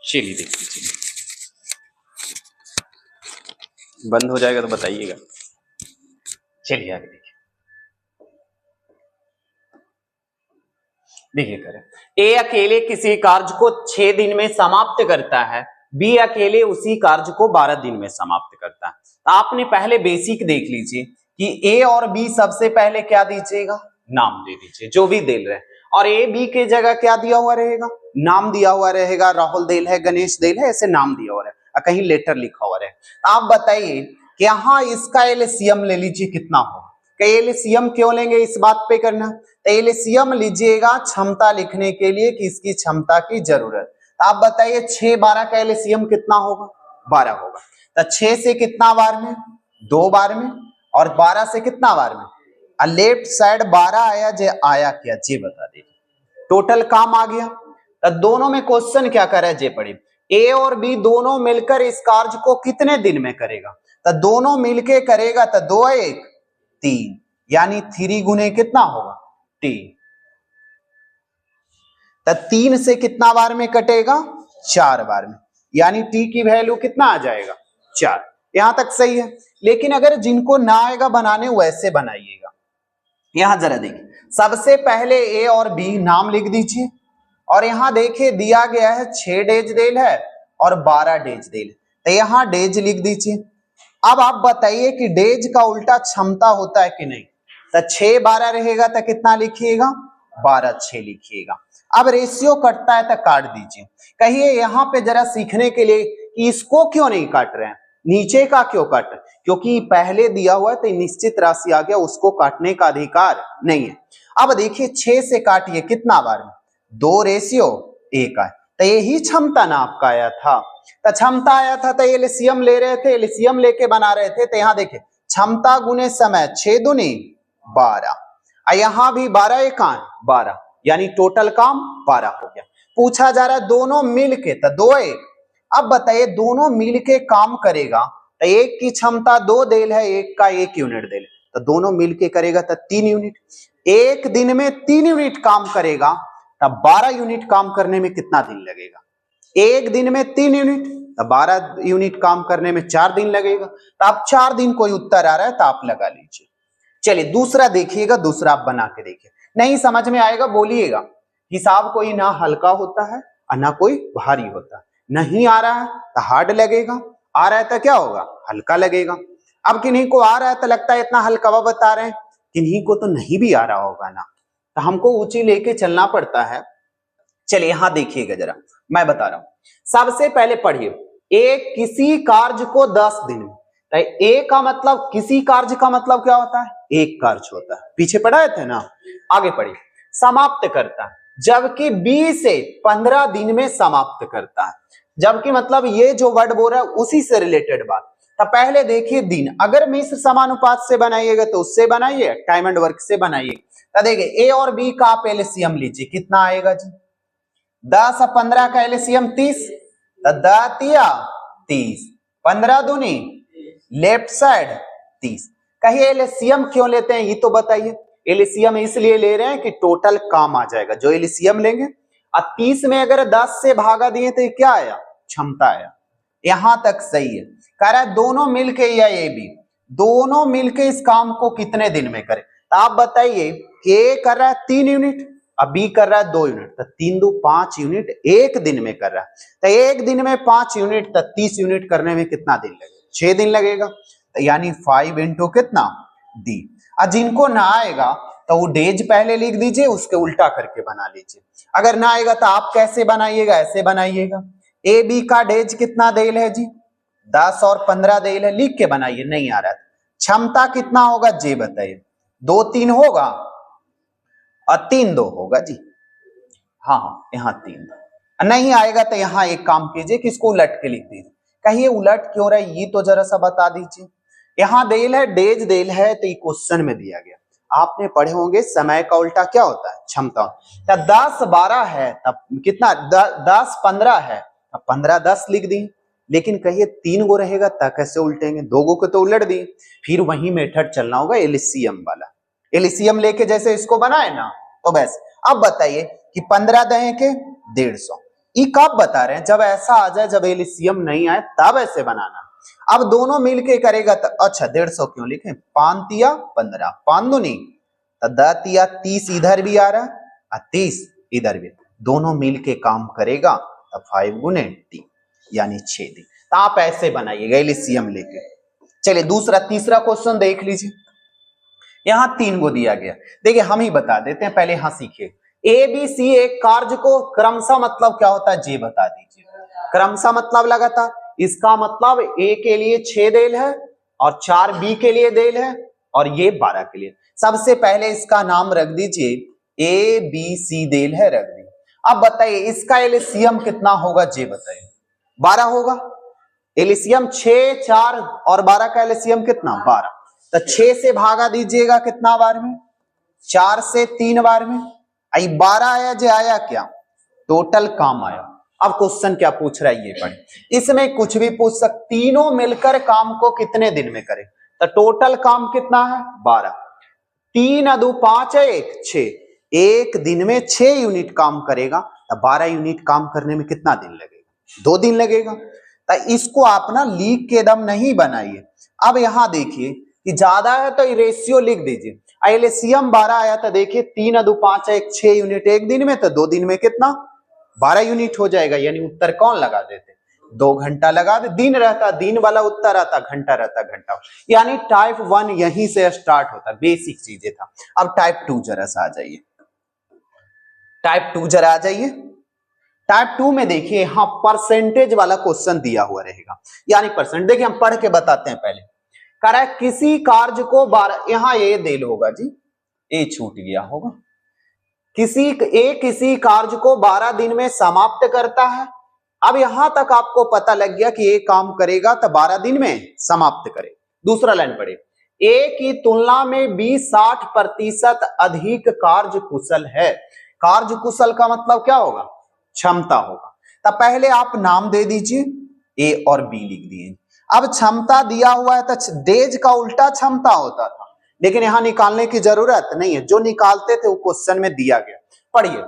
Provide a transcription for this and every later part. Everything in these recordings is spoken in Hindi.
चलिए देख लीजिए, बंद हो जाएगा तो बताइएगा। चलिए आगे देखिए। देखिए करें, ए अकेले किसी कार्य को 6 दिन में समाप्त करता है, बी अकेले उसी कार्य को 12 दिन में समाप्त करता है। तो आपने पहले बेसिक देख लीजिए कि ए और बी सबसे पहले क्या दीजिएगा, नाम दे दीजिए जो भी दे रहे हैं, और ए बी के जगह क्या दिया हुआ रहेगा, नाम दिया हुआ रहेगा। राहुल देल है, गणेश देल है, ऐसे नाम दिया हुआ रहेगा, कहीं लेटर लिखा हुआ रहेगा। आप बताइए कि यहाँ इसका एलसीएम ले लीजिए कितना होगा। एलसीएम क्यों लेंगे, इस बात पे करना। तो एलसीएम लीजिएगा क्षमता लिखने के लिए कि इसकी क्षमता की जरूरत। तो आप बताइए 6 12 का एलसीएम कितना होगा, 12 होगा। तो 6 से कितना बार में, 2 बार में, और 12 से कितना बार में। लेफ्ट साइड 12 आया, जे आया क्या जे बता दे, टोटल काम आ गया। तो दोनों में क्वेश्चन क्या कर रहा है जे पढ़े, ए और बी दोनों मिलकर इस कार्य को कितने दिन में करेगा। तो दोनों मिलके करेगा तो 2 1 3, यानी 3 गुने कितना होगा 3। तो 3 से कितना बार में कटेगा, 4 बार में, यानी टी की वैल्यू कितना आ जाएगा 4। यहां तक सही है। लेकिन अगर जिनको ना आएगा बनाने वैसे बनाइएगा। यहां जरा देखिए, सबसे पहले ए और बी नाम लिख दीजिए, और यहां देखिए दिया गया है 6 डेज देल है और 12 डेज देल है, तो यहां डेज लिख दीजिए। अब आप बताइए कि डेज का उल्टा क्षमता होता है कि नहीं। तो 6 12 रहेगा तो कितना लिखिएगा, 12 6 लिखिएगा। अब रेशियो कटता है तो काट दीजिए। कहिए यहाँ पे जरा सीखने के लिए कि इसको क्यों नहीं काट रहे हैं, नीचे का क्यों काट रहे, क्योंकि पहले दिया हुआ है तो निश्चित राशि आ गया, उसको काटने का अधिकार नहीं है। अब देखिए 6 से काटिए कितना बार में, 2 रेशियो 1 आए, तो यही क्षमता ना आपका आया था। तो क्षमता आया था तो एलसीएम ले रहे थे, एलसीएम लेके बना रहे थे। तो यहाँ देखिए क्षमता गुने समय, 6 दूनी 12, यहां भी 12 1 12, यानी टोटल काम 12 हो गया। पूछा जा रहा है दोनों मिलके, तो 2 1। अब बताइए दोनों मिलके काम करेगा तो एक की क्षमता 2 देल है, एक का 1 यूनिट देल, तो दोनों मिलके करेगा तो 3 यूनिट। एक दिन में 3 यूनिट काम करेगा तब 12 यूनिट काम करने में कितना दिन लगेगा। एक दिन में 3 यूनिट, तो 12 यूनिट काम करने में 4 दिन लगेगा। तो आप 4 दिन कोई उत्तर आ रहा है तो आप लगा लीजिए। चलिए दूसरा देखिएगा, दूसरा आप बना के देखिए, नहीं समझ में आएगा बोलिएगा। हिसाब कोई ना हल्का होता है और ना कोई भारी होता है। नहीं आ रहा है तो हार्ड लगेगा, आ रहा है तो क्या होगा, हल्का लगेगा। अब किन्हीं को आ रहा है तो लगता है इतना हल्का बता रहे हैं, किन्हीं को तो नहीं भी आ रहा होगा ना, तो हमको ऊंची लेके चलना पड़ता है। चलिए यहां देखिएगा जरा, मैं बता रहा हूं। सबसे पहले पढ़िए, एक किसी कार्य को 10 दिन में, ए का मतलब, किसी कार्य का मतलब क्या होता है, एक कार्य होता है, पीछे पढ़ाए थे ना। आगे पढ़िए, समाप्त करता है, जबकि बी से 15 दिन में समाप्त करता है। जबकि मतलब ये जो वर्ड बोल रहा है उसी से रिलेटेड बात। तो पहले देखिए दिन, अगर मिश्र समानुपात से बनाइएगा तो उससे बनाइए, टाइम एंड वर्क से बनाइए। तो देखिए ए और बी का आप एलसीएम लीजिए, कितना आएगा जी, 10 और 15 का एलसीएम 30, तो 10 या 30, 15 दूनी लेफ्ट साइड 30। कहिए एलसीएम क्यों लेते हैं ये तो बताइए। एलसीएम इसलिए ले रहे हैं कि टोटल काम आ जाएगा, जो एलसीएम लेंगे। और 30 में अगर 10 से भागा दिए तो क्या आया, क्षमता आया। यहां तक सही है। कह रहा है दोनों मिलके या ए बी दोनों मिलके इस काम को कितने दिन में करें। तो आप बताइए कि ए कर रहा है 3 यूनिट और बी कर रहा है 2 यूनिट, तो 3 2 5 यूनिट एक दिन में कर रहा है। तो एक दिन में 5 यूनिट, तो 30 यूनिट करने में कितना दिन लगेगा, 6 दिन लगेगा। तो यानी 5 इंटू कितना डी। और जिनको ना आएगा तो वो डेज पहले लिख दीजिए, उसके उल्टा करके बना लीजिए। अगर ना आएगा तो आप कैसे बनाइएगा, ऐसे बनाइएगा। ए बी का डेज कितना देल है जी, 10 और 15 देल है, लिख के बनाइए। नहीं आ रहा है क्षमता कितना होगा जे बताइए, 2 3 होगा और 3 2 होगा जी। हाँ यहाँ 3 2 नहीं आएगा तो यहाँ एक काम कीजिए कि इसको उलट के लिख दीजिए। कहिए उलट क्यों रहा है ये तो जरा सा बता दीजिए। यहाँ देल है, डेज देल है, तो ये क्वेश्चन में दिया गया। आपने पढ़े होंगे समय का उल्टा क्या होता है, क्षमता। तब 10 12 है तब कितना, 10 15 है तब 15 10 लिख दी। लेकिन कहिए 3 गो रहेगा तब कैसे उल्टेंगे, 2 गो को तो उलट दी। फिर वही मेथड चलना होगा एलसीएम वाला। एलसीएम लेके जैसे इसको बनाए ना, तो बस अब बताइए कि 15 दहे के 150, ये कब बता रहे हैं, जब ऐसा आ जाए जब एलसीएम नहीं आए तब ऐसे बनाना। अब दोनों मिलके करेगा तो अच्छा 150 क्यों लिखे, 5 तिया 15, 5 दूनी तो 10 तिया 30 इधर भी आ रहा है और 30 इधर भी, दोनों मिलके काम करेगा तो 5 गुने 3 यानी 6 दिन। तो आप ऐसे बनाइएगा एलसीएम लेके। चलिए दूसरा तीसरा क्वेश्चन देख लीजिए, यहां 3 को दिया गया। देखिए हम ही बता देते हैं, पहले यहां सीखिए। ए बी सी एक कार्य को क्रमशः मतलब क्या होता है जे बता दीजिए। क्रमशः मतलब लगातार, इसका मतलब ए के लिए 6 देल है और 4 बी के लिए देल है और ये 12 के लिए। सबसे पहले इसका नाम रख दीजिए ए बी सी देल है, रख दी। अब बताइए इसका एलसीएम कितना होगा जे बताइए। 12 होगा। एलसीएम 6, 4 और 12 का एलसीएम कितना 12। तो 6 से भागा दीजिएगा कितना बार में, 4 से 3 बार में। आई 12 आया जे आया क्या, टोटल काम आया। अब क्वेश्चन क्या पूछ रहा है ये पढ़े, इसमें कुछ भी पूछ सकते, तीनों मिलकर काम को कितने दिन में करें। तो टोटल काम कितना है 12, 3 अदू 5 है 1 6, एक दिन में 6 यूनिट काम करेगा। तो 12 यूनिट काम करने में कितना दिन लगेगा, 2 दिन लगेगा। तो इसको आप ना लीक के दम नहीं बनाइए। अब यहां देखिए कि ज्यादा है तो रेशियो लिख दीजिए। एलसीएम 12 आया तो देखिए 3 अदू 5 है 1 6 यूनिट एक दिन में, तो 2 दिन में कितना 12 यूनिट हो जाएगा। यानी उत्तर कौन लगा देते, 2 घंटा लगा दे। दिन रहता दिन वाला उत्तर आता, घंटा रहता घंटा। यानी टाइप 1 यहीं से स्टार्ट होता, बेसिक चीजें था। अब टाइप 2 जरा सा आ जाइए, टाइप 2 जरा आ जाइए। टाइप 2 में देखिए यहां परसेंटेज वाला क्वेश्चन दिया हुआ रहेगा, यानी परसेंट। देखिए हम पढ़ के बताते हैं पहले। कह रहा है किसी कार्य को 12, यहां ये देल होगा जी, ए छूट गया होगा। किसी कार्य को 12 दिन में समाप्त करता है। अब यहां तक आपको पता लग गया कि ये काम करेगा तो 12 दिन में समाप्त करे। दूसरा लाइन पढ़े, ए की तुलना में बी 60% अधिक कार्य कुशल है। कार्य कुशल का मतलब क्या होगा, क्षमता होगा। तब पहले आप नाम दे दीजिए, ए और बी लिख दिए। अब क्षमता दिया हुआ है तो डेज का उल्टा क्षमता होता था, लेकिन यहां निकालने की जरूरत नहीं है, जो निकालते थे वो क्वेश्चन में दिया गया। पढ़िए,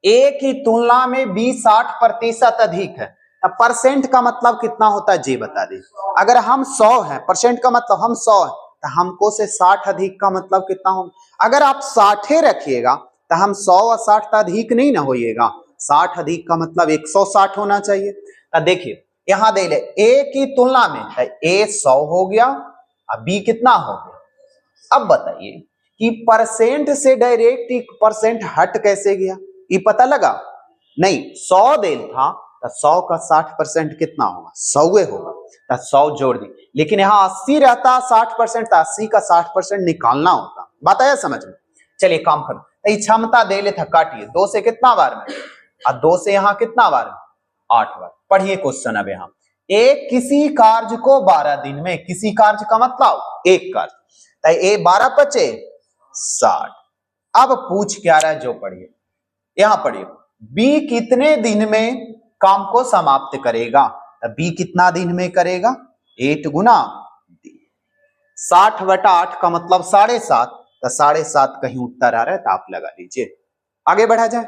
ए की तुलना में बी 60% अधिक है। अब परसेंट का मतलब कितना होता है जे बता दे। अगर हम 100 है, परसेंट का मतलब हम 100 है, तो हमको से 60 अधिक का मतलब कितना होगा। अगर आप 60 रखिएगा तो हम 100 और 60 का अधिक नहीं ना होइएगा, 60 अधिक का मतलब 160 होना चाहिए। तो देखिए यहां दे ले ए की तुलना में, ए 100 हो गया, अब बी कितना हो गया। अब बताइए कि परसेंट से डायरेक्ट परसेंट हट कैसे गया, ये पता लगा नहीं। 100 देल था तो 100 का 60% कितना होगा, 100 होगा। तो 100 जोड़ दी, लेकिन यहाँ 80 रहता 60%, तो 80 का 60% निकालना होता। बात आया समझ में। चलिए काम करो, तो क्षमता दे ले था, काटिए 2 से कितना बार में, और 2 से यहाँ कितना बार में, 8 बार। पढ़िए क्वेश्चन अब यहाँ, एक किसी कार्य को 12 दिन में, किसी कार्य का मतलब एक कार्य, तो ए 12 पचे 60। अब पूछ क्या रहा है जो पढ़िए, यहां पढ़िए बी कितने दिन में काम को समाप्त करेगा। तो बी कितना दिन में करेगा, 8 गुना 60/8 का मतलब 7.5। तो 7.5 कहीं उत्तर आ रहा है तो आप लगा लीजिए, आगे बढ़ा जाए।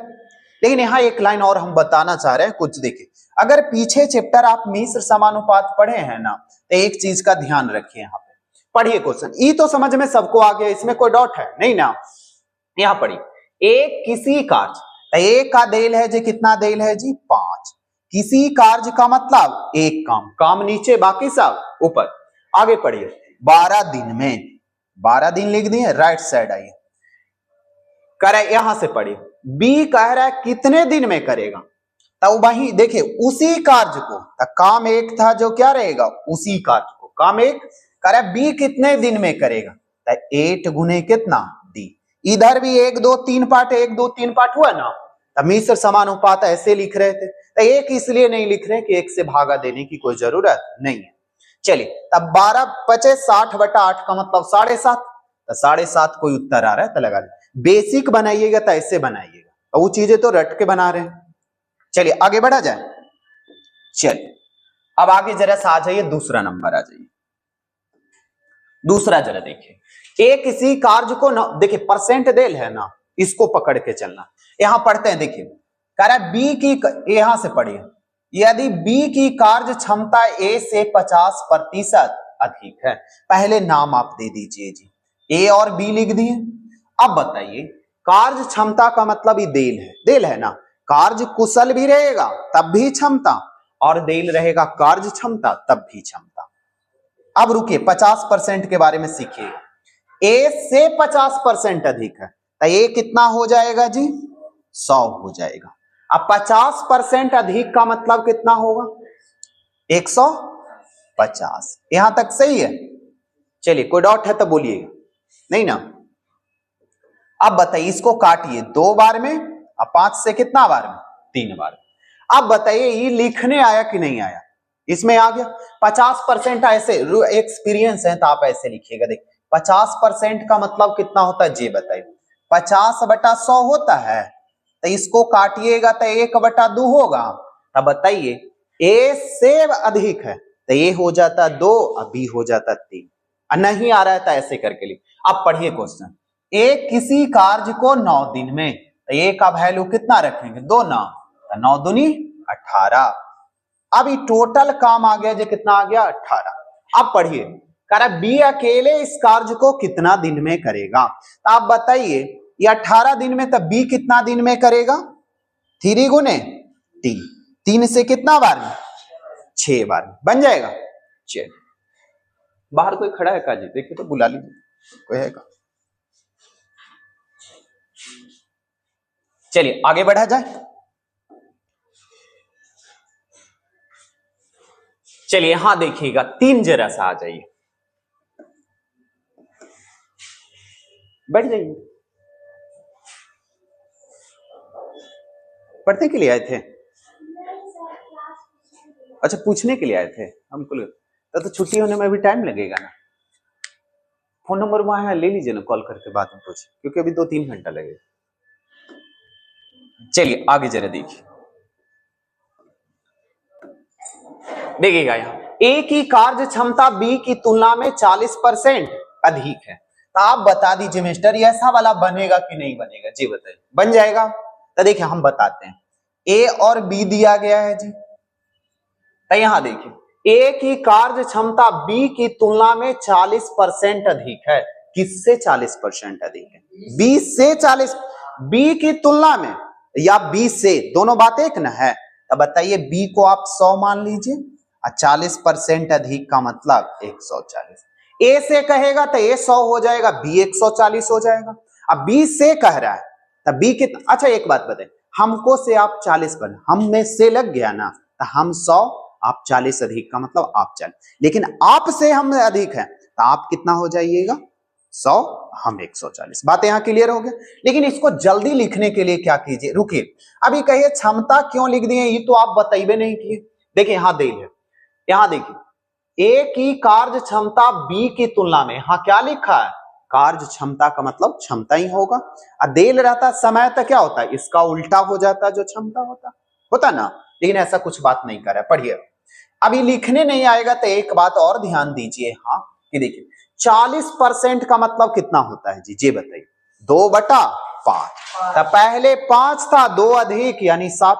लेकिन यहां एक लाइन और हम बताना चाह रहे हैं कुछ। देखिए अगर पीछे चैप्टर आप मिश्र समानुपात पढ़े हैं ना, तो एक चीज का ध्यान रखिए। यहाँ पे पढ़िए क्वेश्चन, ये तो समझ में सबको आ गया, इसमें कोई डाउट है नहीं ना। यहां पढ़िए एक किसी कार्य, तो एक का देल है जी, कितना देल है जी 5। किसी कार्य का मतलब एक काम, काम नीचे बाकी सब ऊपर। आगे पढ़िए 12 दिन में, 12 दिन लिख दिए, राइट साइड आइए। करे यहां से पढ़िए बी कह रहा है कितने दिन में करेगा। तो वही देखिए उसी कार्य को, तो काम एक था जो क्या रहेगा, उसी कार्य को काम एक कह रहा है बी कितने दिन में करेगा। तो 8 गुने कितना डी। इधर भी 1 2 3 पार्ट, 1 2 3 पार्ट हुआ ना। तो मिश्र समानुपात ऐसे लिख रहे थे, तो एक इसलिए नहीं लिख रहे कि 1 से भागा देने की कोई जरूरत नहीं है। चलिए तब 12 पचे 60/8 का मतलब 7.5। तो 7.5 कोई उत्तर आ रहा है तो लगा लीजिए। बेसिक बनाइएगा तो ऐसे बनाइएगा, और वो चीजें तो रट के बना रहे हैं। चलिए आगे बढ़ा जाए। चलिए अब आगे जरा सा आ जाइए, दूसरा नंबर आ जाइए। दूसरा जरा देखिए, एक किसी कार्य को देखिए परसेंट देल है ना, इसको पकड़ के चलना। यहां पढ़ते हैं देखिए कह रहा है बी की, यहां से पढ़िए, यदि बी की कार्य क्षमता ए से 50% अधिक है, पहले नाम आप दे दीजिए जी, ए और बी लिख दिए। अब बताइए कार्य क्षमता का मतलब ये देल है ना, कार्य कुशल भी रहेगा तब भी क्षमता, और देल रहेगा कार्य क्षमता तब भी क्षमता। अब रुकिए 50% के बारे में सीखिए, ए से 50% अधिक है तो ए कितना हो जाएगा जी, 100 हो जाएगा। अब 50% अधिक का मतलब कितना होगा, 150। यहां तक सही है? चलिए कोई डाउट है तो बोलिएगा, नहीं ना। अब बताइए इसको काटिए 2 बार में, अब 5 से कितना बार में, 3 बार। अब बताइए ये लिखने आया कि नहीं आया, इसमें आ गया 50%। ऐसे एक्सपीरियंस है तो आप ऐसे लिखिएगा, देखिए 50% का मतलब कितना होता है जी बताइए, 50/100 होता है, तो इसको काटिएगा तो 1/2 होगा। अब बताइए ए से अधिक है तो ए हो जाता 2 और बी हो जाता 3, नहीं आ रहा था ऐसे करके लिए। अब पढ़िए क्वेश्चन, ए किसी कार्य को 9 दिन में, तो ए का वैल्यू कितना रखेंगे, 2 9, तो 9 दूनी 18। अब ये टोटल काम आ गया जो कितना आ गया, 18। अब पढ़िए कह रहा बी अकेले इस कार्य को कितना दिन में करेगा, तो आप बताइए ये 18 दिन में, तब बी कितना दिन में करेगा, 3 गुने 3, 3 से कितना बार में, 6 बार में बन जाएगा। चलिए बाहर कोई खड़ा है काजी, देखिए तो बुला लीजिए, कोई है का। चलिए आगे बढ़ा जाए। चलिए यहां देखिएगा 3 जरा सा आ जाइए, बैठ जाइए। पढ़ने के लिए आए थे, अच्छा पूछने के लिए आए थे हमको, तो छुट्टी होने में भी टाइम लगेगा ना। फोन नंबर वहां है, ले लीजिए ना, कॉल करके बाद में पूछिए, क्योंकि अभी 2-3 घंटा लगेगा। चलिए आगे जरा देखिएगा यहाँ ए की कार्य क्षमता बी की तुलना में 40% अधिक है, तो आप बता दीजिए मिस्टर ऐसा वाला बनेगा कि नहीं बनेगा जी बताइए। बन जाएगा, तो देखिए हम बताते हैं, ए और बी दिया गया है जी, तो यहां देखिए ए की कार्य क्षमता बी की तुलना में 40% अधिक है। किससे 40% अधिक है, बी से 40, बी की तुलना में या बी से, दोनों बात एक ना है। तो बताइए बी को आप 100 मान लीजिए, और 40% अधिक का मतलब 140। ए से कहेगा तो ए 100 हो जाएगा, बी 140 हो जाएगा। अब बी से कह रहा है तो बी कितना, अच्छा एक बात बताए, हमको से आप 40 पर, हम में से लग गया ना, तो हम 100, आप 40 अधिक का मतलब आप 40, लेकिन आप से हम अधिक है तो आप कितना हो जाइएगा, 100, हम 140। बात यहां क्लियर हो गया। लेकिन इसको जल्दी लिखने के लिए क्या कीजिए, रुकिए अभी कहिए क्षमता क्यों लिख दिए, ये तो आप बताइए नहीं किए। देखिए यहां दे है, यहां देखिए ए की कार्य क्षमता बी की तुलना में, यहां क्या लिखा है, कार्य क्षमता का मतलब क्षमता ही होगा, और देल रहता समय तो क्या होता है, इसका उल्टा हो जाता जो क्षमता होता ना, लेकिन ऐसा कुछ बात नहीं कर रहा है। पढ़िए अभी लिखने नहीं आएगा तो एक बात और ध्यान दीजिए, हाँ कि देखिए 40% का मतलब कितना होता है जी, जे बताइए, 2/5, तो पहले 5 था, 2 अधिक यानी 7।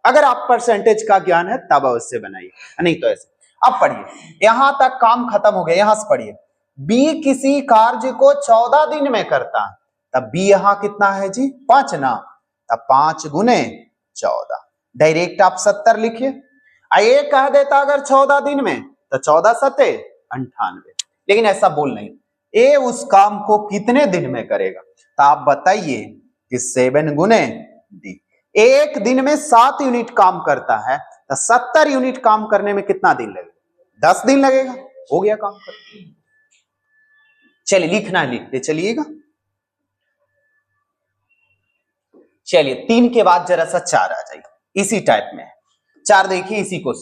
अगर आप परसेंटेज का ज्ञान है तब अवश्य बनाइए, नहीं तो ऐसे। अब पढ़िए यहां तक काम खत्म हो गया, यहां से पढ़िए बी किसी कार्य को 14 दिन में करता है, तब बी यहां कितना है जी, 5 ना, तब 5 गुने 14, डायरेक्ट आप 70 लिखिए। ये कह देता अगर 14 दिन में तो 14 सते 98, लेकिन ऐसा बोल नहीं, ए उस काम को कितने दिन में करेगा, तो आप बताइए कि 7 गुने डी, एक दिन में 7 यूनिट काम करता है, तो 70 यूनिट काम करने में कितना दिन लगेगा, 10 दिन लगेगा, हो गया काम कर। चलिए लिखना लिखते चलिएगा। चलिए 3 के बाद जरा सा 4 आ जाइए, इसी टाइप में 4 देखिए, इसी को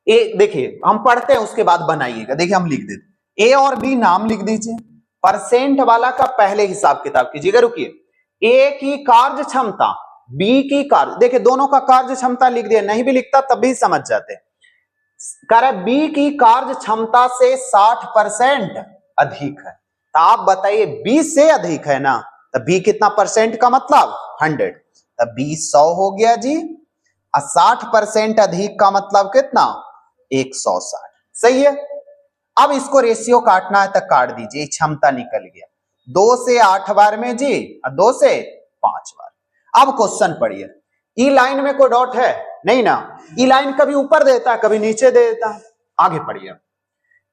ए देखिए हम पढ़ते हैं उसके बाद बनाइएगा। देखिए हम लिख देते, ए और बी नाम लिख दीजिए, परसेंट वाला का पहले हिसाब किताब कीजिएगा। रुकिए, ए की कार्य क्षमता बी की कार्य, देखिए दोनों का कार्य क्षमता लिख दिया, नहीं भी लिखता तब भी समझ जाते। कह रहा बी की कार्य क्षमता से 60% अधिक है, तो आप बताइए बी से अधिक है ना, तो बी कितना परसेंट का मतलब 100, तब 20 100 हो गया जी। 60% अधिक का मतलब कितना? 160। सही है। अब इसको रेशियो काटना है तो काट दीजिए, क्षमता निकल गया 2 से 8 बार में जी और 2 से 5 बार। अब क्वेश्चन पढ़िए, ई लाइन में कोई डॉट है नहीं ना, ई लाइन कभी ऊपर देता है कभी नीचे दे देता है। आगे पढ़िए,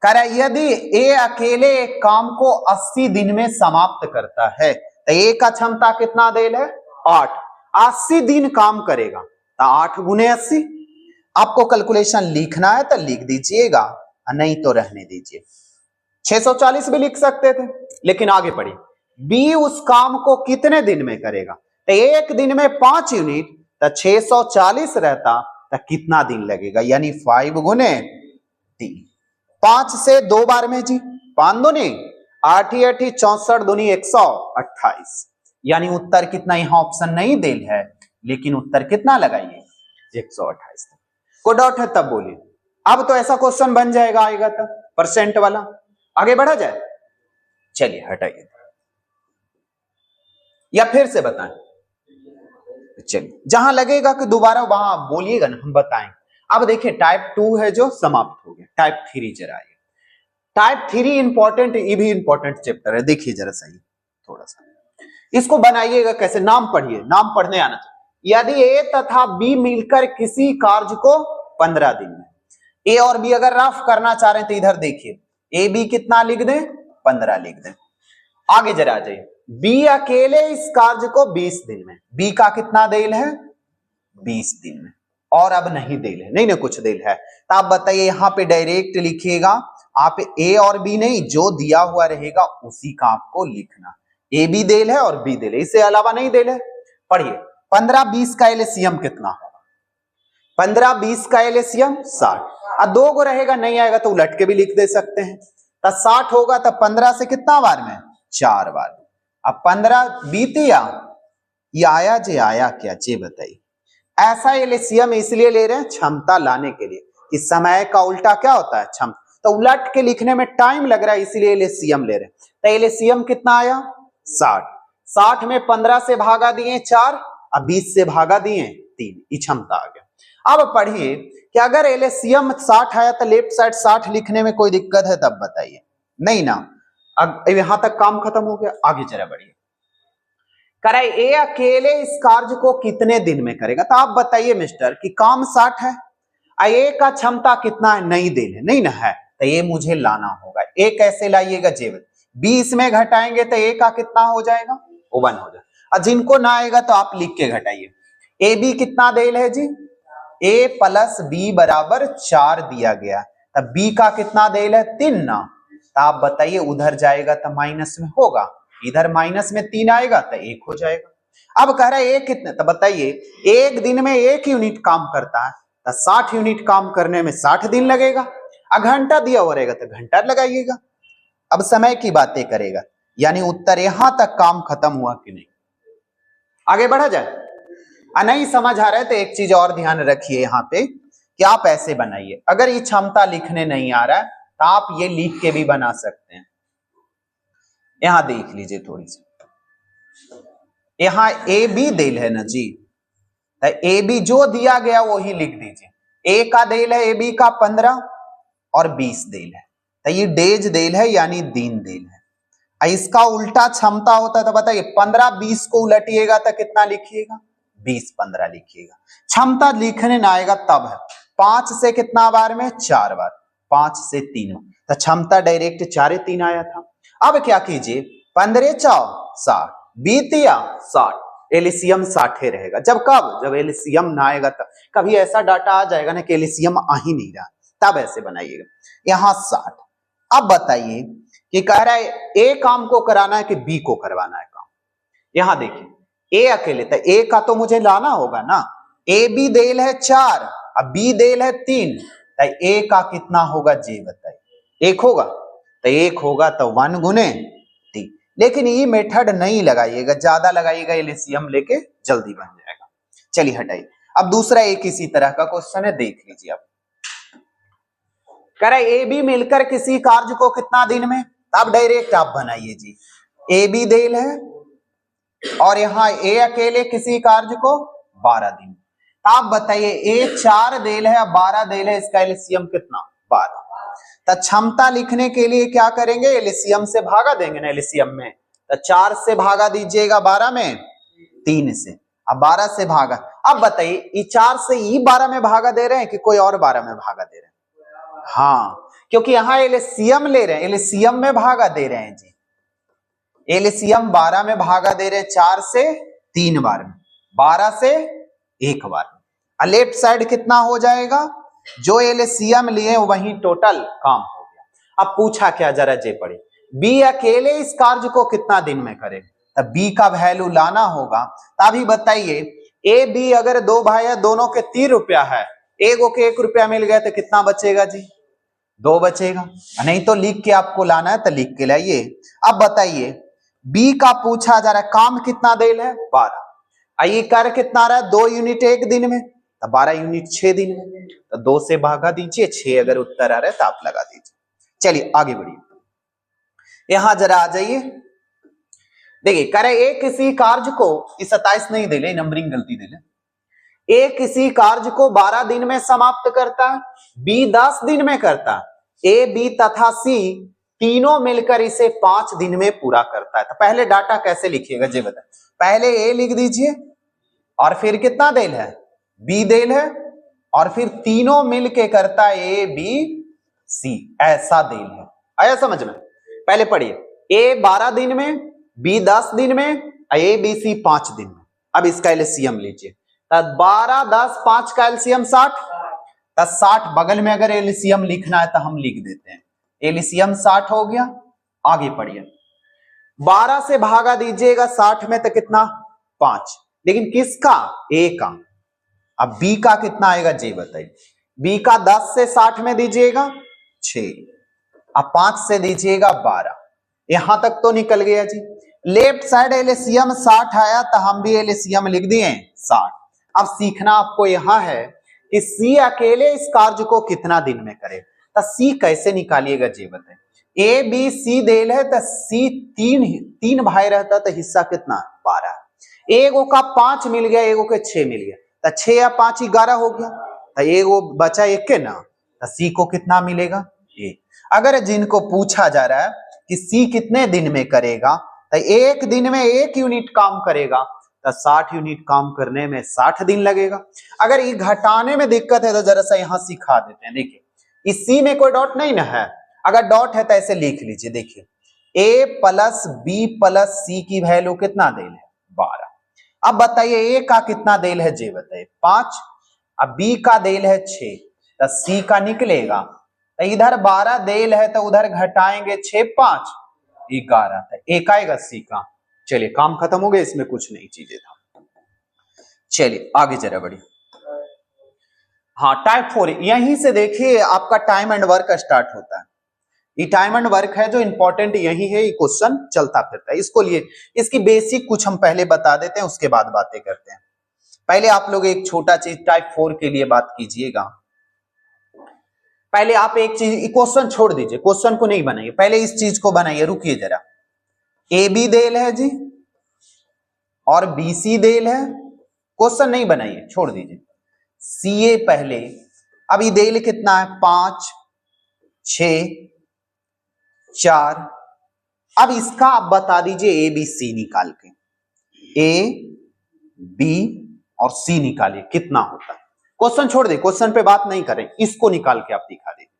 कह रहा है यदि ए अकेले एक काम को 80 दिन में समाप्त करता है तो ए का क्षमता कितना देल है? 8। 80 दिन काम करेगा तो 8 गुने 80। आपको कैलकुलेशन लिखना है तो लिख दीजिएगा, नहीं तो रहने दीजिए। 640 भी लिख सकते थे, लेकिन आगे पढ़िए, बी उस काम को कितने दिन में करेगा? तो एक दिन में 5 यूनिट, तो 640 रहता तो कितना दिन लगेगा? यानी 5 गुने 3। 5 से 2 बार में जी, 5 दूनी 8 ही 8 64 दूनी 128। यानी उत्तर कितना? यहां ऑप्शन नहीं दिल है, लेकिन उत्तर कितना लगाइए? 128। कोई डाउट है तब बोलिए। अब तो ऐसा क्वेश्चन बन जाएगा, आएगा तब परसेंट वाला। आगे बढ़ा जाए, चलिए हटाइए या फिर से बताएं। चलिए जहां लगेगा कि दोबारा वहां बोलिएगा ना, हम बताएं। अब देखिए टाइप 2 है जो समाप्त हो गया, टाइप 3 जरा आइए। टाइप 3 इंपॉर्टेंट, ये भी इंपॉर्टेंट चैप्टर है, देखिए जरा सही थोड़ा सा इसको बनाइएगा कैसे। नाम पढ़िए, नाम पढ़ने आना चाहिए। यदि ए तथा बी मिलकर किसी कार्य को 15 दिन में, ए और बी अगर रफ करना चाह रहे हैं तो इधर देखिए, ए बी कितना लिख दें? 15 लिख दें। आगे जरा आ जाइए, बी अकेले इस कार्य को 20 दिन में, बी का कितना देल है? 20 दिन में, और अब नहीं देल है, नहीं ना कुछ देल है, तो आप बताइए यहां पे डायरेक्ट लिखिएगा आप, ए और बी नहीं, जो दिया हुआ रहेगा उसी का आपको लिखना। ए बी देल है और बी देल है, इससे अलावा नहीं देल है। पढ़िए 15 20 का एलसीएम कितना होगा? 15 20 का एलसीएम 60। अब 2 को रहेगा, नहीं आएगा तो उलट के भी लिख दे सकते हैं। तो 60 होगा तो 15 से कितना बार में? 4 बार। अब 15 बीतिया, ये आया जे आया क्या जे बताइए। ऐसा एलसीएम इसलिए ले रहे हैं क्षमता लाने के लिए, कि समय का उल्टा क्या होता है? क्षमता। तो उलट के लिखने में टाइम लग रहा है, इसीलिए एलसीएम ले रहे हैं। तो एलसीएम कितना आया? 60। 60 में 15 से भागा दिए 4 और 20 से भागा दिए 3, ये क्षमता आ गया। अब पढ़िए कि अगर एलसीएम 60 आया तो लेफ्ट साइड 60 लिखने में कोई दिक्कत है तब बताइए, नहीं ना। अब यहां तक काम खत्म हो गया, आगे जरा बढ़िए। कराए ए अकेले इस कार्य को कितने दिन में करेगा? तो आप बताइए मिस्टर कि काम 60 है, ए का क्षमता कितना है? नहीं देने, नहीं ना है, तो ये मुझे लाना होगा। ए कैसे लाइएगा? जेब 20 में घटाएंगे तो ए का कितना हो जाएगा? 1 हो जाएगा। और जिनको ना आएगा तो आप लिख के घटाइए। ए बी कितना देल है जी? ए प्लस बी बराबर 4 दिया गया, तब बी का कितना देल है? 3 ना। तो आप बताइए उधर जाएगा तो माइनस में होगा, इधर माइनस में 3 आएगा तो 1 हो जाएगा। अब कह रहा है ए कितने, तो बताइए एक दिन में 1 यूनिट काम करता है तो 60 यूनिट काम करने में 60 दिन लगेगा। घंटा दिया हुआ रहेगा तो घंटा लगाइएगा। अब समय की बातें करेगा, यानी उत्तर यहां तक काम खत्म हुआ कि नहीं। आगे बढ़ा जाए। नहीं समझ आ रहा है तो एक चीज और ध्यान रखिए यहाँ पे कि आप ऐसे बनाइए, अगर ये क्षमता लिखने नहीं आ रहा है तो आप ये लिख के भी बना सकते हैं। यहां देख लीजिए थोड़ी सी, यहां ए बी देल है ना जी, तो ए बी जो दिया गया वही लिख दीजिए। ए का देल है ए बी का 15 और 20 देल है, तो ये डेज देल है यानी दिन देल है। इसका उल्टा क्षमता होता है तो बताइए 15 20 को उलटिएगा तो कितना लिखिएगा? 20 15 लिखिएगा। क्षमता लिखने ना आएगा तब है। 5 से कितना बार में? 4 बार। 5 से 3, तो क्षमता डायरेक्ट 4 3 आया था। अब क्या कीजिए, 15 4 60 बीतिया 60, एलसीएम 60 रहेगा। जब कब? जब एलसीएम ना आएगा तब। कभी ऐसा डाटा आ जाएगा ना कि एलसीएम आ ही नहीं रहा, तब ऐसे बनाइएगा। यहां 60। अब बताइए कि कह रहा है ए काम को कराना है कि बी को करवाना है काम। यहां देखिए ए अकेले, तो ए का तो मुझे लाना होगा ना। ए बी देल है 4 और बी देल है 3, तो ए का कितना होगा जे बताइए? 1 होगा, तो 1 होगा तो 1 गुने 3। लेकिन ये मेथड नहीं लगाइएगा, ज्यादा लगाइएगा एलसीएम लेके जल्दी बन जाएगा। चलिए हटाइए। अब दूसरा एक इसी तरह का क्वेश्चन है, देख लीजिए आप। कह रहा है ए बी मिलकर किसी कार्य को कितना दिन में, अब डायरेक्ट आप बनाइए जी। ए बी देल है और यहाँ ए अकेले किसी कार्य को 12 दिन। आप बताइए ए 4 देल है या 12 देल है, इसका एलसीएम कितना 12। तो क्षमता लिखने के लिए क्या करेंगे, एलसीएम से भागा देंगे ना, एलसीएम में तो 4 से भागा दीजिएगा 12 में 3 से, अब 12 से भागा। अब बताइए ये 4 से ये 12 में भागा दे रहे हैं कि कोई और 12 में भागा दे रहे हैं? हाँ, क्योंकि यहाँ एलसीएम ले रहे हैं, एलसीएम में भागा दे रहे हैं जी। एलसीएम 12 में भागा दे रहे हैं 4 से 3 बार में, 12 से 1 बार में। लेफ्ट साइड कितना हो जाएगा, जो एलसीएम लिए वही टोटल काम हो गया। अब पूछा क्या, जरा जे पढ़े, बी अकेले इस कार्य को कितना दिन में करे, तब बी का वैल्यू लाना होगा। तभी बताइए ए बी अगर 2 भाई है, दोनों के 3 रुपया है, एगो के 1 रुपया मिल गया तो कितना बचेगा जी, 2 बचेगा। नहीं तो लिख के आपको लाना है तो लिख के लाइए। अब बताइए बी का पूछा जा रहा है, काम कितना देल है 12, आइए कर कितना रहा है 2 यूनिट 1 दिन में, तो 12 यूनिट 6 दिन में, तो 2 से भागा दीजिए, 6 अगर उत्तर आ रहा है तो आप लगा दीजिए। चलिए आगे बढ़िए, यहां जरा आ जाइए। देखिए करे ए किसी कार्य को, 27 नहीं दे ले, नंबरिंग गलती दे ले। ए किसी कार्य को 12 दिन में समाप्त करता है, बी 10 दिन में करता है, ए बी तथा सी तीनों मिलकर इसे 5 दिन में पूरा करता है। तो पहले डाटा कैसे लिखिएगा जी बताए, पहले ए लिख दीजिए और फिर कितना देल है बी देल है, और फिर तीनों मिलके करता है ए बी सी, ऐसा देल है। आया समझ में? पहले पढ़िए ए 12 दिन में, बी 10 दिन में, ए बी सी 5 दिन में। अब इसका एलसीएम लीजिए, तो 12 10 5 का एलसीएम 60, तो 60 बगल में अगर एलसीएम लिखना है तो हम लिख देते हैं, एलसीएम 60 हो गया। आगे पढ़िए 12 से भागा दीजिएगा 60 में तो कितना 5, लेकिन किसका, ए का। अब बी का कितना आएगा जी बताइए, बी का 10 से 60 में दीजिएगा 6, अब 5 से दीजिएगा 12, यहां तक तो निकल गया जी। लेफ्ट साइड एलसीएम 60 आया तो हम भी एलसीएम लिख दिए 60। अब सीखना आपको यहां है कि सी अकेले इस कार्य को कितना दिन में करे, तो सी कैसे निकालिएगा जी बताइए। ए बी सी देल है तो सी 3 भाई रहता तो हिस्सा कितना 12, एगो का 5 मिल गया, एगो के 6 मिल गया, तो 6 या 5 11 हो गया, तो एगो बचा 1 के ना, तो सी को कितना मिलेगा 1। अगर जिनको पूछा जा रहा है कि सी कितने दिन में करेगा, तो 1 दिन में 1 यूनिट काम करेगा, तो 60 यूनिट काम करने में 60 दिन लगेगा। अगर ये घटाने में दिक्कत है तो जरा सा यहाँ सिखा देते हैं। देखिए इस सी में कोई डॉट नहीं ना है, अगर डॉट है तो ऐसे लिख लीजिए। देखिए ए प्लस बी प्लस सी की वैल्यू कितना देल है 12। अब बताइए ए का कितना देल है जे बताइए 5, अब बी का देल है 6, तो सी का निकलेगा, तो इधर 12 देल है तो उधर घटाएंगे 6 5 11, तो एक आएगा सी का। चलिए काम खत्म हो गया, इसमें कुछ नहीं चीजें था। चलिए आगे जरा बढ़िए। हाँ टाइप 4, यहीं से देखिए आपका टाइम एंड वर्क स्टार्ट होता है। ये टाइम एंड वर्क है जो इंपॉर्टेंट यही है, ये क्वेश्चन चलता फिरता है। इसको लिए इसकी बेसिक कुछ हम पहले बता देते हैं, उसके बाद बातें करते हैं। पहले आप लोग एक छोटा चीज टाइप 4 के लिए बात कीजिएगा। पहले आप एक चीज, क्वेश्चन छोड़ दीजिए, क्वेश्चन को नहीं बनाइए, पहले इस चीज को बनाइए। रुकिए जरा, ए बी देल है जी और बी सी देल है, क्वेश्चन नहीं बनाइए, छोड़ दीजिए। सी ए पहले, अब ये देल कितना है 5 6 4, अब इसका आप बता दीजिए ए बी सी निकाल के, ए बी और सी निकालिए कितना होता है। क्वेश्चन छोड़ दे, क्वेश्चन पे बात नहीं करें, इसको निकाल के आप दिखा दीजिए।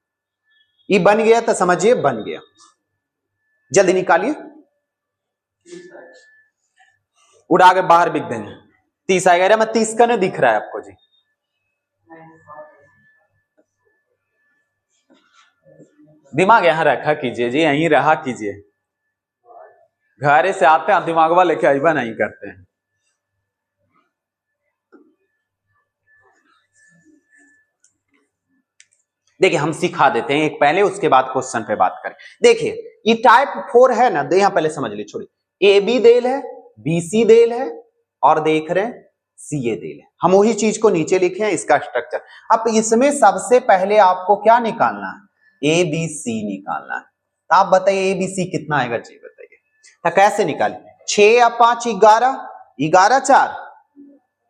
ये बन गया तो समझिए बन गया, जल्दी निकालिए। उड़ा के बाहर बिक देंगे, 30 आएगा। मैं 30 का नहीं दिख रहा है आपको जी, दिमाग यहां रखा कीजिए जी, यहीं रहा कीजिए। घरे से आते हैं दिमागवा लेके अइबा नहीं करते हैं। देखिए हम सिखा देते हैं एक पहले, उसके बाद क्वेश्चन पे बात करें। देखिए ये टाइप 4 है ना, यहां पहले समझ लीजिए, छोड़िए। ए बी देल है, बी सी देल है और देख रहे हैं सी ए देल है। हम वही चीज को नीचे लिखे हैं, इसका स्ट्रक्चर। अब इसमें सबसे पहले आपको क्या निकालना है, ए बी सी निकालना है। तो आप बताइए ए बी सी कितना आएगा जी बताइए। तो कैसे निकालें, 6 या 5 11, 11 4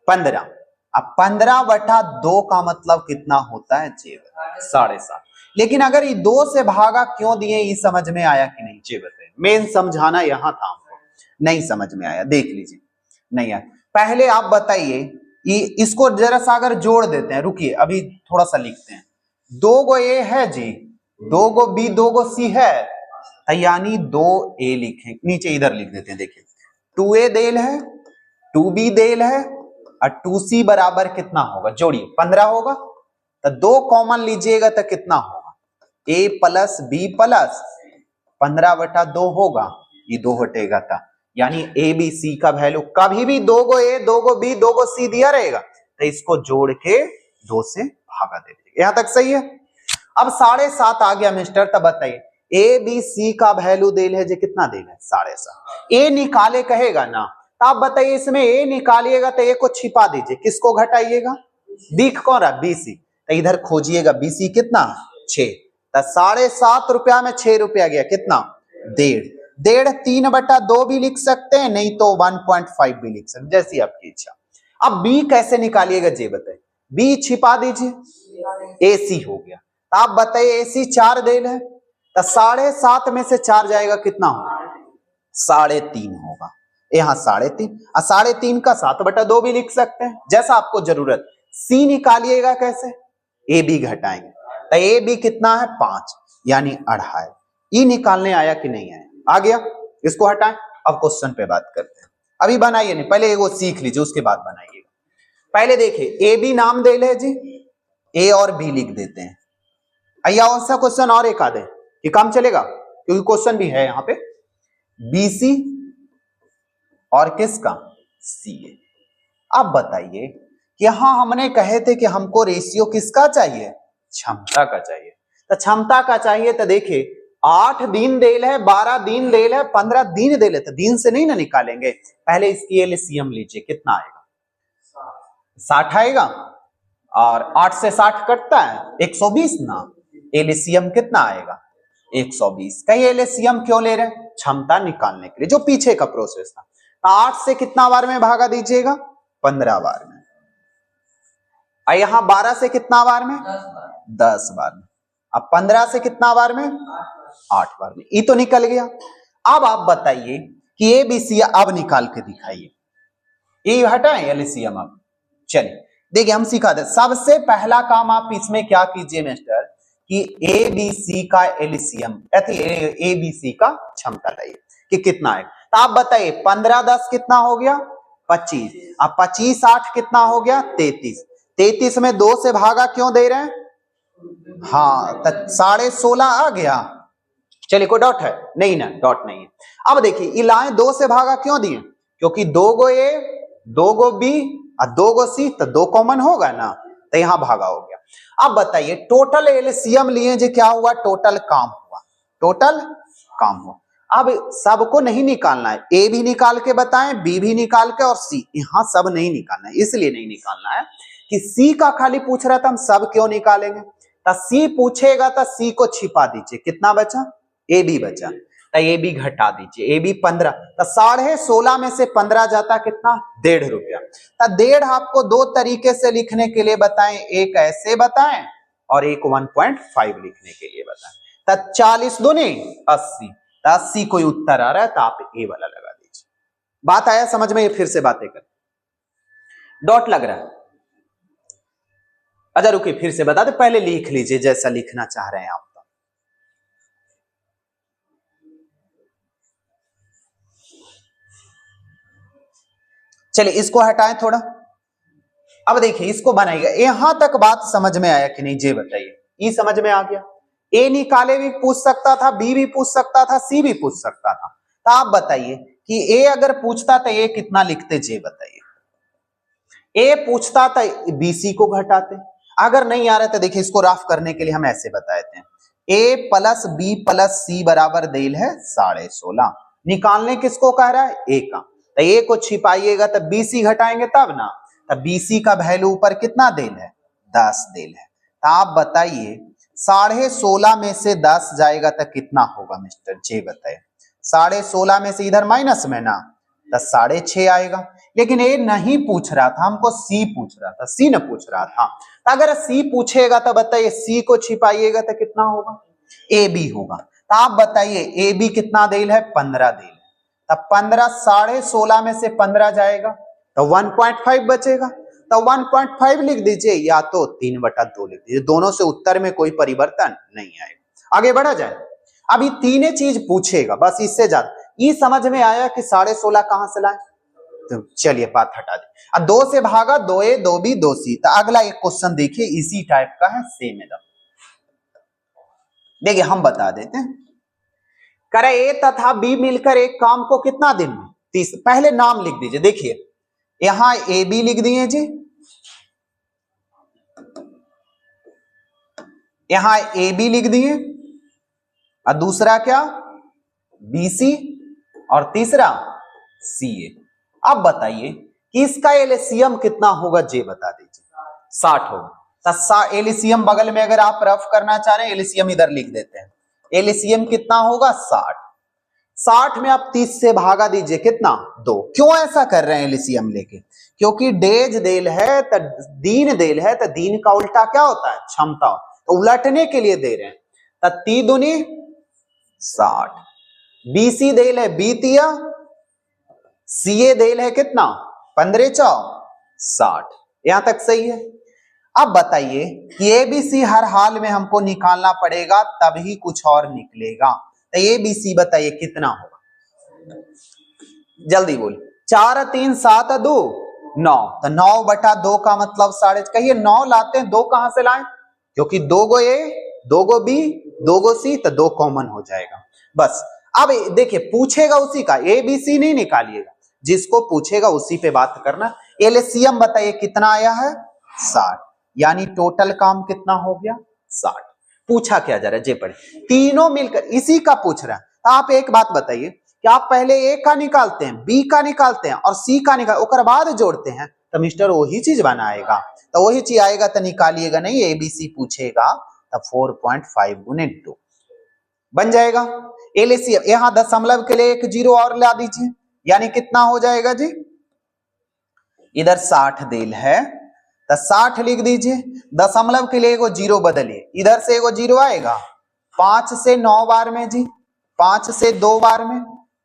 15। अब 15/2 का मतलब कितना होता है जी? 7.5। लेकिन अगर ये 2 से भागा क्यों दिए, ये समझ में आया कि नहीं जी बताइए। मेन समझाना यहां था हमको, नहीं समझ में आया, देख लीजिए नहीं आया। पहले आप बताइए, इसको जरा सा अगर जोड़ देते हैं, रुकिए अभी थोड़ा सा लिखते हैं। 2 गो ए है जी, 2 गो बी, 2 गो सी है, यानी 2a लिखें, नीचे इधर लिख देते हैं। देखिए 2a देल है, 2b देल है, और 2c बराबर कितना होगा, जोड़िए 15 होगा। तो 2 कॉमन लीजिएगा तो कितना होगा, a प्लस बी प्लस 15/2 होगा, ये 2 हटेगा था, यानी ए बी सी का वैल्यू कभी भी 2 गो ए, 2 गो बी, 2 गो सी दिया रहेगा तो इसको जोड़ के 2 से भागा देते। यहां तक सही है। अब 7.5 आ गया मिस्टर, तब बताइए ए बी सी का वैल्यू देल है जो कितना देल है 7.5। ए निकाले कहेगा ना, तो आप बताइए इसमें ए निकालिएगा तो ए को छिपा दीजिए, किसको घटाइएगा, दिख कौन रहा बीसी, तो इधर खोजिएगा बीसी कितना 6। तो 7.5 रुपया में 6 रुपया गया, कितना 1.5। 3/2 भी लिख सकते हैं, नहीं तो 1.5 भी लिख सकते, जैसी आपकी इच्छा। अब बी कैसे निकालिएगा जी बताइए, बी छिपा दीजिए, एसी हो गया। तो आप बताइए एसी 4 देल है, तो 7.5 में से 4 जाएगा कितना होगा, 3.5 होगा, यहाँ 3.5। और 3.5 का 7/2 भी लिख सकते हैं, जैसा आपको जरूरत। सी निकालिएगा कैसे, ए बी घटाएंगे, तो ए बी कितना है 5, यानी 2.5। ई निकालने आया कि नहीं आया, आ गया, इसको हटाएं। अब क्वेश्चन पे बात करते हैं, अभी बनाइए नहीं, पहले वो सीख लीजिए उसके बाद बनाइएगा। पहले देखिए ए बी नाम दे ले जी, ए और बी लिख देते हैं। या सा क्वेश्चन और एक आधे कि काम चलेगा, क्योंकि क्वेश्चन भी है यहाँ पे, बीसी और किसका सीए। अब बताइए यहां हमने कहे थे कि हमको रेशियो किसका चाहिए, क्षमता का चाहिए। तो क्षमता का चाहिए तो देखिए 8 दिन देल है, 12 दिन देल है, 15 दिन देल है, तो दिन से नहीं ना निकालेंगे, पहले इसकी एलसीएम लीजिए, कितना आएगा 60 आएगा, और 8 से 60 कटता है 120 ना, एलसीएम कितना आएगा 120। कहीं एलसीएम क्यों ले रहे हैं, क्षमता निकालने के लिए, जो पीछे का प्रोसेस था। 8 से कितना बार में भागा दीजिएगा, 15 बार में। और यहां 12 से कितना बार में, 10 बार में। अब 15 से कितना बार में, 8 बार में। ये तो निकल गया। अब आप बताइए कि ए बी सी अब निकाल के दिखाइए, ये हटाएं एलसीएम। अब चलिए देखिए हम सिखा दे। सबसे पहला काम आप इसमें क्या कीजिए मिस्टर, कि ए बी सी का एलसीएम, ए बी सी का क्षमता लाइए कि कितना है। तो आप बताइए 15 10 कितना हो गया 25, अब 25 8 कितना हो गया 33। 33 में 2 से भागा क्यों दे रहे हैं, हाँ तो 16.5 आ गया। चलिए कोई डॉट है नहीं ना, डॉट नहीं है। अब देखिए इलाए 2 से भागा क्यों दिए, क्योंकि 2 गो ए, 2 गो बी और 2 गो सी, तो 2 कॉमन होगा ना, तो यहां भागा हो गया। अब बताइए टोटल एलसीएम लिए जो क्या हुआ, टोटल काम हुआ, टोटल काम हुआ। अब सबको नहीं निकालना है, ए भी निकाल के बताएं, बी भी निकाल के, और सी, यहां सब नहीं निकालना है। इसलिए नहीं निकालना है कि सी का खाली पूछ रहा था, हम सब क्यों निकालेंगे। तो सी पूछेगा तो सी को छिपा दीजिए, कितना बचा, ए बी बचा, तो ए बी घटा दीजिए, ए बी 15, तो 16.5 में से 15 जाता कितना 1.5 रुपया। तो 1.5 आपको 2 तरीके से लिखने के लिए बताएं, एक ऐसे बताएं और एक 1.5 लिखने के लिए बताएं। तो 40 दूनी 80, तो 80 कोई उत्तर आ रहा है तो आप ए वाला लगा दीजिए। बात आया समझ में, ये फिर से बातें कर, डॉट लग रहा है। अच्छा रुकिए फिर से बता दे, पहले लिख लीजिए जैसा लिखना चाह रहे हैं आप। चलिए इसको हटाएं थोड़ा। अब देखिए इसको बनाइएगा, यहां तक बात समझ में आया कि नहीं ये बताइए, ये समझ में आ गया। ए निकाले भी पूछ सकता था, बी भी पूछ सकता था, सी भी पूछ सकता था। तो आप बताइए कि ए अगर पूछता तो ए कितना लिखते, जे बताइए। ए पूछता तो बी सी को घटाते, अगर नहीं आ रहा तो देखिए इसको रफ करने के लिए हम ऐसे बताते हैं, ए प्लस बी प्लस सी बराबर देल है 16.5। निकालने किसको कह रहा है, ए का, तो ए को छिपाइएगा तो बीसी घटाएंगे तब ना, तो बीसी का वैल्यू ऊपर कितना देल है 10 देल है। तो आप बताइए 16.5 में से 10 जाएगा तो कितना होगा मिस्टर, जे बताए। 16.5 में से इधर माइनस में ना, तो 6.5 आएगा। लेकिन ये नहीं पूछ रहा था, हमको सी पूछ रहा था, सी न पूछ रहा था। तो अगर सी पूछेगा तो बताइए सी को छिपाइएगा तो कितना होगा, ए बी होगा। तो आप बताइए ए बी कितना देल है, 15 देल है। तब 15 16.5 में से 15 जाएगा तो 1.5 बचेगा। तो 1.5 लिख दीजिए या तो 3/2 लिख दीजिए, दोनों से उत्तर में कोई परिवर्तन नहीं आएगा। आगे बढ़ा जाए। अभी तीनों चीज पूछेगा, बस इससे ज्यादा। ये समझ में आया कि 16.5 कहां से लाए, तो चलिए बात हटा दी। अब 2 से भागा 2a 2b 2c। तो अगला एक क्वेश्चन देखिए इसी टाइप का है, सेम एकदम। देखिए हम बता देते हैं। करे ए तथा बी मिलकर एक काम को कितना दिन में 30। पहले नाम लिख दीजिए। देखिए यहां ए बी लिख दिए जी, यहां ए बी लिख दिए, और दूसरा क्या बी सी, और तीसरा सी ए। अब बताइए कि इसका एलसीएम कितना होगा, जे बता दीजिए। 60 होगा। तो एलसीएम बगल में अगर आप रफ करना चाह रहे हैं, एलसीएम इधर लिख देते हैं। एलसीएम कितना होगा 60। 60 में आप 30 से भागा दीजिए, कितना 2। क्यों ऐसा कर रहे हैं एलसीएम लेके, क्योंकि डेज देल है तो दीन देल है, तो दीन का उल्टा क्या होता है, क्षमता। तो उलटने के लिए दे रहे हैं। तो 3 दूनी 60, बीसी देल है 20, सीए देल है कितना 15 4 60। यहां तक सही है। अब बताइए कि एबीसी हर हाल में हमको निकालना पड़ेगा, तभी कुछ और निकलेगा। तो एबीसी बताइए कितना होगा, जल्दी बोल। 4 3 7 2 9। तो 9/2 का मतलब 6.5। कहिए 9 लाते हैं, 2 कहां से लाएं, क्योंकि 2 गो ए 2 गो बी 2 गो सी, तो 2 कॉमन हो जाएगा बस। अब देखिए पूछेगा उसी का, ए बी सी नहीं निकालिएगा, जिसको पूछेगा उसी पे बात करना। एलसीएम बताइए कितना आया है 60, यानी टोटल काम कितना हो गया 60। पूछा क्या जा रहा है, जे पढ़े तीनों मिलकर इसी का पूछ रहा है। तो आप एक बात बताइए कि आप पहले ए का निकालते हैं, बी का निकालते हैं और सी का निकाल उसके बाद जोड़ते हैं, तो मिस्टर वही चीज बनाएगा। तो वही चीज आएगा तो निकालिएगा नहीं, एबीसी पूछेगा तो 4.5 गुने 2 बन जाएगा। एलसीएम यहां दशमलव के लिए 1 0 और ला दीजिए, यानी कितना हो जाएगा जी, इधर 60 देल है तो 60 लिख दीजिए। दशमलव के लिए एगो 0 बदलिए, इधर से एगो 0 आएगा। 5 से 9 बार में जी, 5 से 2 बार में,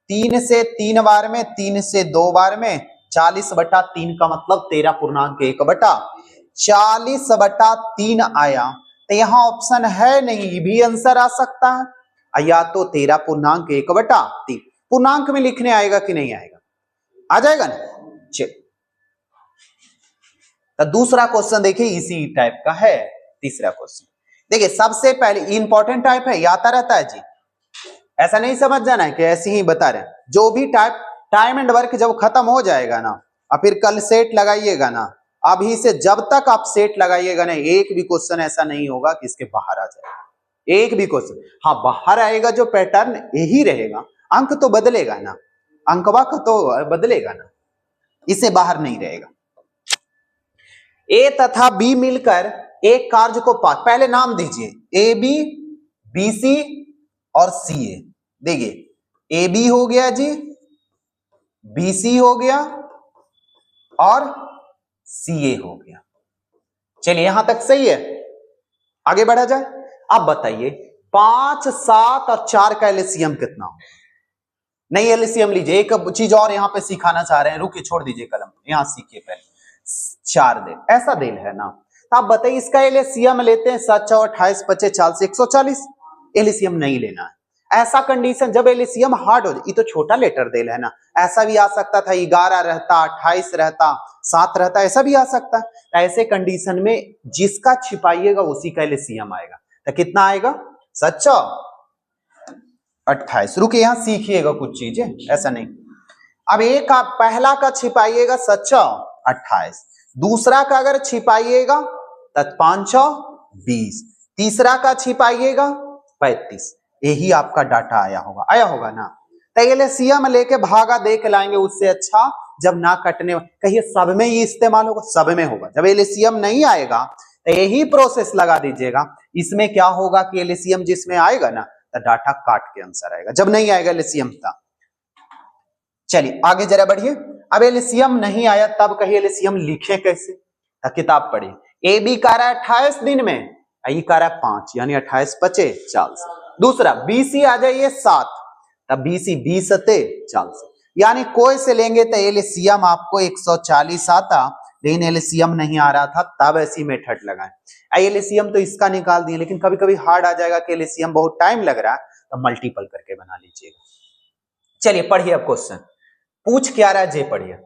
3 से 3 बार में, 3 से 2 बार में, 40/3 का मतलब 13.1/40/3 आया। तो यहाँ ऑप्शन है नहीं, ये भी आंसर आ सकता है, या तो 13.1/3। पूर्णांक में लिखने आएगा कि नहीं आएगा, आ जाएगा ना। चलिए तो दूसरा क्वेश्चन देखिए इसी टाइप का है। तीसरा क्वेश्चन देखिए, सबसे पहले इंपॉर्टेंट टाइप है, आता रहता है जी, ऐसा नहीं समझ जाना है कि ऐसे ही बता रहे हैं। जो भी टाइम एंड वर्क जब खत्म हो जाएगा ना, और फिर कल सेट लगाइएगा ना, अभी से जब तक आप सेट लगाइएगा ना, एक भी क्वेश्चन ऐसा नहीं होगा कि इसके बाहर आ जाए, एक भी क्वेश्चन। हाँ बाहर आएगा जो पैटर्न यही रहेगा, अंक तो बदलेगा ना, अंकवा का तो बदलेगा ना, इससे बाहर नहीं रहेगा। ए तथा बी मिलकर एक कार्य को पहले नाम दीजिए, ए बी बी सी और सी ए। देखिए ए बी हो गया जी, बी सी हो गया और सी ए हो गया। चलिए यहां तक सही है, आगे बढ़ा जाए। अब बताइए 5 7 और 4 का एलसीएम कितना हो। नहीं एलसीएम लीजिए, एक चीज और यहां पे सिखाना चाह रहे हैं, रुकिए छोड़ दीजिए कलम, यहां सीखिए पहले। 4 देल ऐसा देल है ना, तो आप बताइए इसका एलसीएम लेते हैं 7 4 28 25 40 140। एलसीएम नहीं लेना है। ऐसा कंडीशन जब एलसीएम हार्ड हो जाए, ये तो छोटा लेटर देल है ना, ऐसा भी आ सकता था 11 रहता 28 रहता 7 रहता, ऐसा भी आ सकता है। ऐसे कंडीशन में जिसका छिपाइएगा उसी का एलसीएम आएगा। तो कितना आएगा 7 28। रुकिए यहां सीखिएगा कुछ चीजें, ऐसा नहीं। अब एक का पहला का छिपाइएगा 7 28, दूसरा का अगर छिपाइएगा तो 5 20, तीसरा का छिपाइएगा 35। यही आपका डाटा आया होगा ना। तो एलसीएम लेके भागा देख लाएंगे, उससे अच्छा जब ना कटने, कहिए सब में ये इस्तेमाल होगा, सब में होगा। जब एलसीएम नहीं आएगा तो यही प्रोसेस लगा दीजिएगा। इसमें क्या होगा कि एलसीएम जिसमें आएगा ना तो डाटा काट के आंसर आएगा, जब नहीं आएगा एलसीएम था। चलिए आगे जरा बढ़िए। अब एलसीएम नहीं आया तब कहिए एलसीएम लिखे कैसे, किताब पढ़िए। ए बी का रहा है 28 दिन में, ई का रहा है 5, यानी 28 पचे 40। दूसरा बीसी आ जाइए 7, तब बीसी 20 सते 40, यानी कोई से लेंगे तो एलसीएम आपको 140 आता, लेकिन एलसीएम नहीं आ रहा था तब ऐसी मेथड लगाएं। एलसीएम तो इसका निकाल दिए, लेकिन कभी कभी हार्ड आ जाएगा कि एलसीएम बहुत टाइम लग रहा है, तो मल्टीपल करके बना लीजिएगा। चलिए पढ़िए अब क्वेश्चन, पूछ क्या रहा है जे पढ़िए।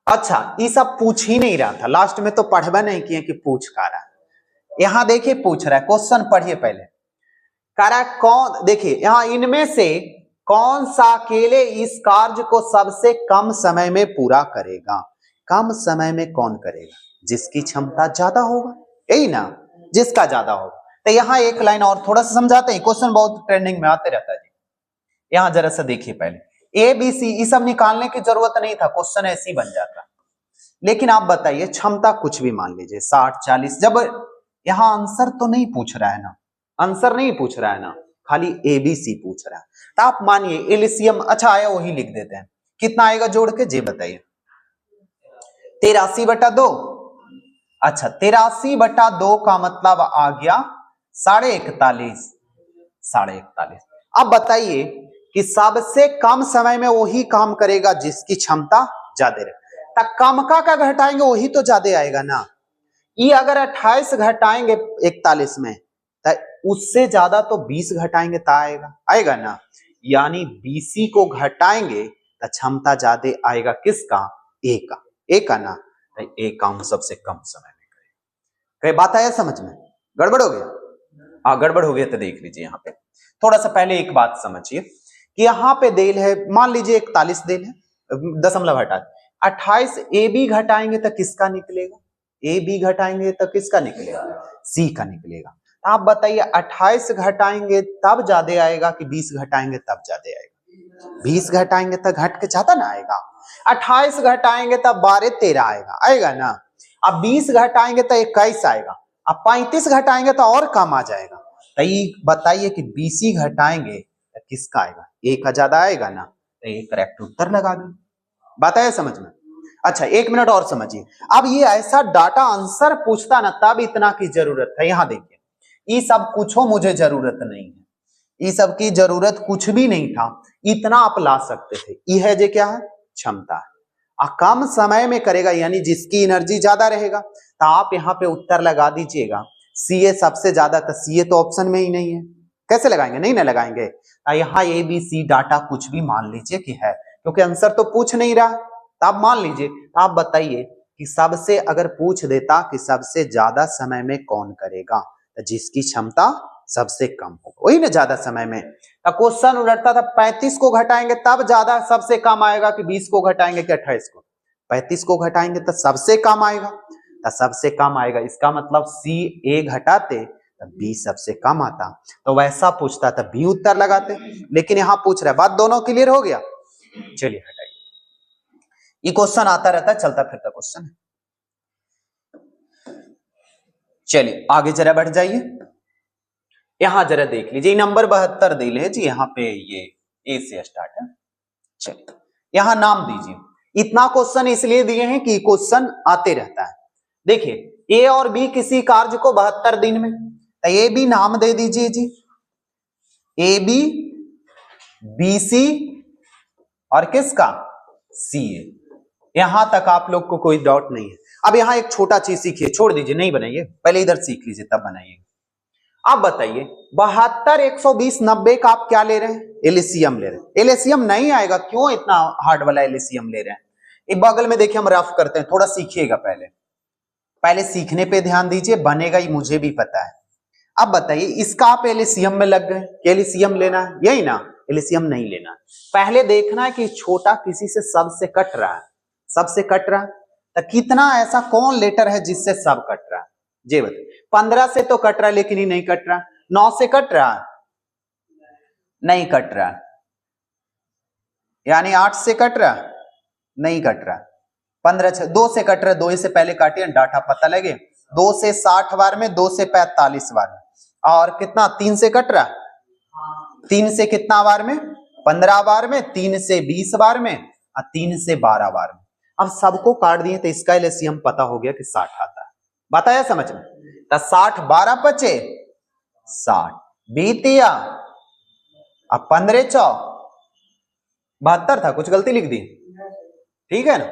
अच्छा ये सब पूछ ही नहीं रहा था, लास्ट में तो पढ़वा नहीं किए कि पूछ का रहा है। यहां देखिए पूछ रहा है, क्वेश्चन पढ़िए पहले। कह रहा है कौन, देखिए यहां इनमें से कौन सा अकेले इस कार्य को सबसे कम समय में पूरा करेगा। कम समय में कौन करेगा, जिसकी क्षमता ज्यादा होगा, यही ना, जिसका ज्यादा होगा। तो यहाँ एक लाइन और थोड़ा सा समझाते हैं, क्वेश्चन बहुत ट्रेंडिंग में आते रहता है जी। यहाँ जरा सा देखिए पहले, ए बी सी ये सब निकालने की जरूरत नहीं था, क्वेश्चन ऐसे ही बन जाता। लेकिन आप बताइए क्षमता कुछ भी मान लीजिए 60 40, जब यहाँ आंसर तो नहीं पूछ रहा है ना, आंसर नहीं पूछ रहा है ना, खाली एबीसी पूछ रहा है, तो आप मानिए एलसीएम अच्छा आया वही लिख देते हैं। कितना आएगा जोड़ के जे बताइए। 83/2, अच्छा 83/2 का मतलब आ गया 41.5, 41.5। अब बताइए कि सबसे कम समय में वही काम करेगा जिसकी क्षमता ज्यादा रहे, तब कम का घटाएंगे वही तो ज्यादा आएगा ना। ये अगर 28 घटाएंगे 41 में, तो उससे ज्यादा तो 20 घटाएंगे तो आएगा ना, यानी बीसी को घटाएंगे तो क्षमता ज्यादा आएगा किसका, ए का ना, तो ए काम सबसे कम समय में करेगा। कई बात आया समझ में, गड़बड़ हो गया? हाँ गड़बड़ हो गया तो देख लीजिए। यहाँ पे थोड़ा सा पहले एक बात समझिए कि यहाँ पे देल है, मान लीजिए 41 देल है, दशमलव हटा 28 ए बी घटाएंगे तो किसका निकलेगा, ए बी घटाएंगे तो किसका निकलेगा, सी का निकलेगा। आप बताइए 28 घटाएंगे तब ज्यादा आएगा कि 20 घटाएंगे तब ज्यादा आएगा? 20 घटाएंगे तो घट के ज्यादा ना आएगा। 28 घटाएंगे तब 12 13 आएगा ना। अब 20 घटाएंगे तो 21 आएगा। अब 35 घटाएंगे तो और कम आ जाएगा। तो ये बताइए कि 20 घटाएंगे तो किसका आएगा, ए का ज्यादा आएगा ना, तो ये करेक्ट उत्तर लगा दें। बात आया समझ में? अच्छा एक मिनट और समझिए। अब ये ऐसा डाटा आंसर पूछता ना तब इतना की जरूरत है। यहां देखिए ये सब कुछ हो मुझे जरूरत नहीं है, ये सब की जरूरत कुछ भी नहीं था, इतना आप ला सकते थे। ये है जो क्या है, क्षमता है। कम समय में करेगा यानी जिसकी एनर्जी ज्यादा रहेगा, तो आप यहाँ पे उत्तर लगा दीजिएगा सीए सबसे ज्यादा। तो सीए तो ऑप्शन में ही नहीं है, कैसे लगाएंगे, नहीं ना लगाएंगे। यहाँ ए बी सी डाटा कुछ भी मान लीजिए कि है, क्योंकि आंसर तो पूछ नहीं रहा, तो आप मान लीजिए। तो आप बताइए कि सबसे अगर पूछ देता कि सबसे ज्यादा समय में कौन करेगा, तो जिसकी क्षमता सबसे कम हो, वही ना ज्यादा समय में। क्वेश्चन उलटता था 35 को घटाएंगे तब ज्यादा सबसे कम आएगा कि 20 को घटाएंगे कि 28 को। 35 को घटाएंगे तो सबसे कम आएगा, तो सबसे कम आएगा, इसका मतलब सी ए घटाते तो बी सबसे कम आता। तो वैसा पूछता था बी उत्तर लगाते, लेकिन यहां पूछ रहा है। बात दोनों क्लियर हो गया? चलिए हटाइए, ये क्वेश्चन आता रहता है, चलता फिरता क्वेश्चन है। चलिए आगे जरा बढ़ जाइए। यहां जरा देख लीजिए नंबर 72 दे ले जी, यहाँ पे ये ए से स्टार्ट है। चलिए यहां नाम दीजिए। इतना क्वेश्चन इसलिए दिए हैं कि क्वेश्चन आते रहता है। देखिए ए और बी किसी कार्य को 72 दिन में, तो ए बी नाम दे दीजिए जी, ए बी, बी सी और किसका, सी ए। यहां तक आप लोग को कोई डाउट नहीं है। अब यहां एक छोटा चीज सीखिए, छोड़ दीजिए नहीं बनाइए, पहले इधर सीख लीजिए तब बनाइए। आप बताइए 72 120 90 का आप क्या ले रहे हैं, एलसीएम ले रहे हैं। एलसीएम नहीं आएगा, क्यों इतना हार्ड वाला एलसीएम ले रहे हैं? एक बगल में देखिए हम रफ करते हैं, थोड़ा सीखिएगा पहले सीखने पे ध्यान दीजिए, बनेगा ही मुझे भी पता है। अब बताइए इसका आप एलसीएम में लग गए, एलसीएम लेना है, यही ना, एलसीएम नहीं लेना। पहले देखना है कि छोटा किसी से सबसे कट रहा है, सबसे कट रहा है, तो कितना ऐसा कौन लेटर है जिससे सब कट रहा है, जे बताइए। 15 से तो कट रहा है लेकिन ये नहीं कट रहा। 9 से कट रहा है, नहीं कट रहा। यानी 8 से कट रहा, नहीं कट रहा। 15 से 2 से कट रहा, 2 से पहले काटिए डाटा पता लगे। 2 से 60 बार में, 2 से 45 बार में, और कितना 3 से कट रहा, 3 से कितना बार में, 15 बार में, 3 से 20 बार में, 3 से 12 बार में। अब सबको काट दिए तो इसका एलसीएम पता हो गया कि 60 आता है। बात आया समझ में? तो 60 12 पचे 60 बीतिया, अब 15 चौ 72 था, कुछ गलती लिख दी, ठीक है ना।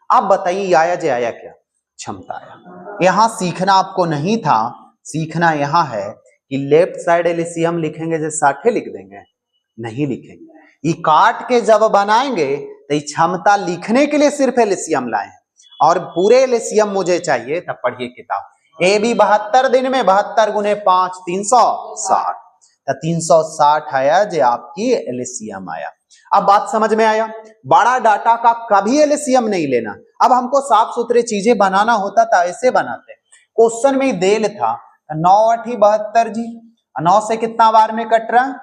अब बताइए आया जे आया क्या? क्षमता आया। यहां सीखना आपको नहीं था, सीखना यहां है कि लेफ्ट साइड एलसीएम लिखेंगे जो 60 लिख देंगे, नहीं लिखेंगे। ये काट के जब बनाएंगे तो क्षमता लिखने के लिए सिर्फ एलसीएम लाए हैं, और पूरे एलसीएम मुझे चाहिए, तब पढ़िए किताब। ए बी 72 दिन में 72 गुने 5 360, तो 360 आया जो आपकी एलसीएम आया। अब बात समझ में आया? बड़ा डाटा का कभी एलसीएम नहीं लेना। अब हमको साफ सुथरे चीजें बनाना होता था, ऐसे बनाते। क्वेश्चन में देल था 9 8 72 जी, 9 से कितना बार में कट रहा है?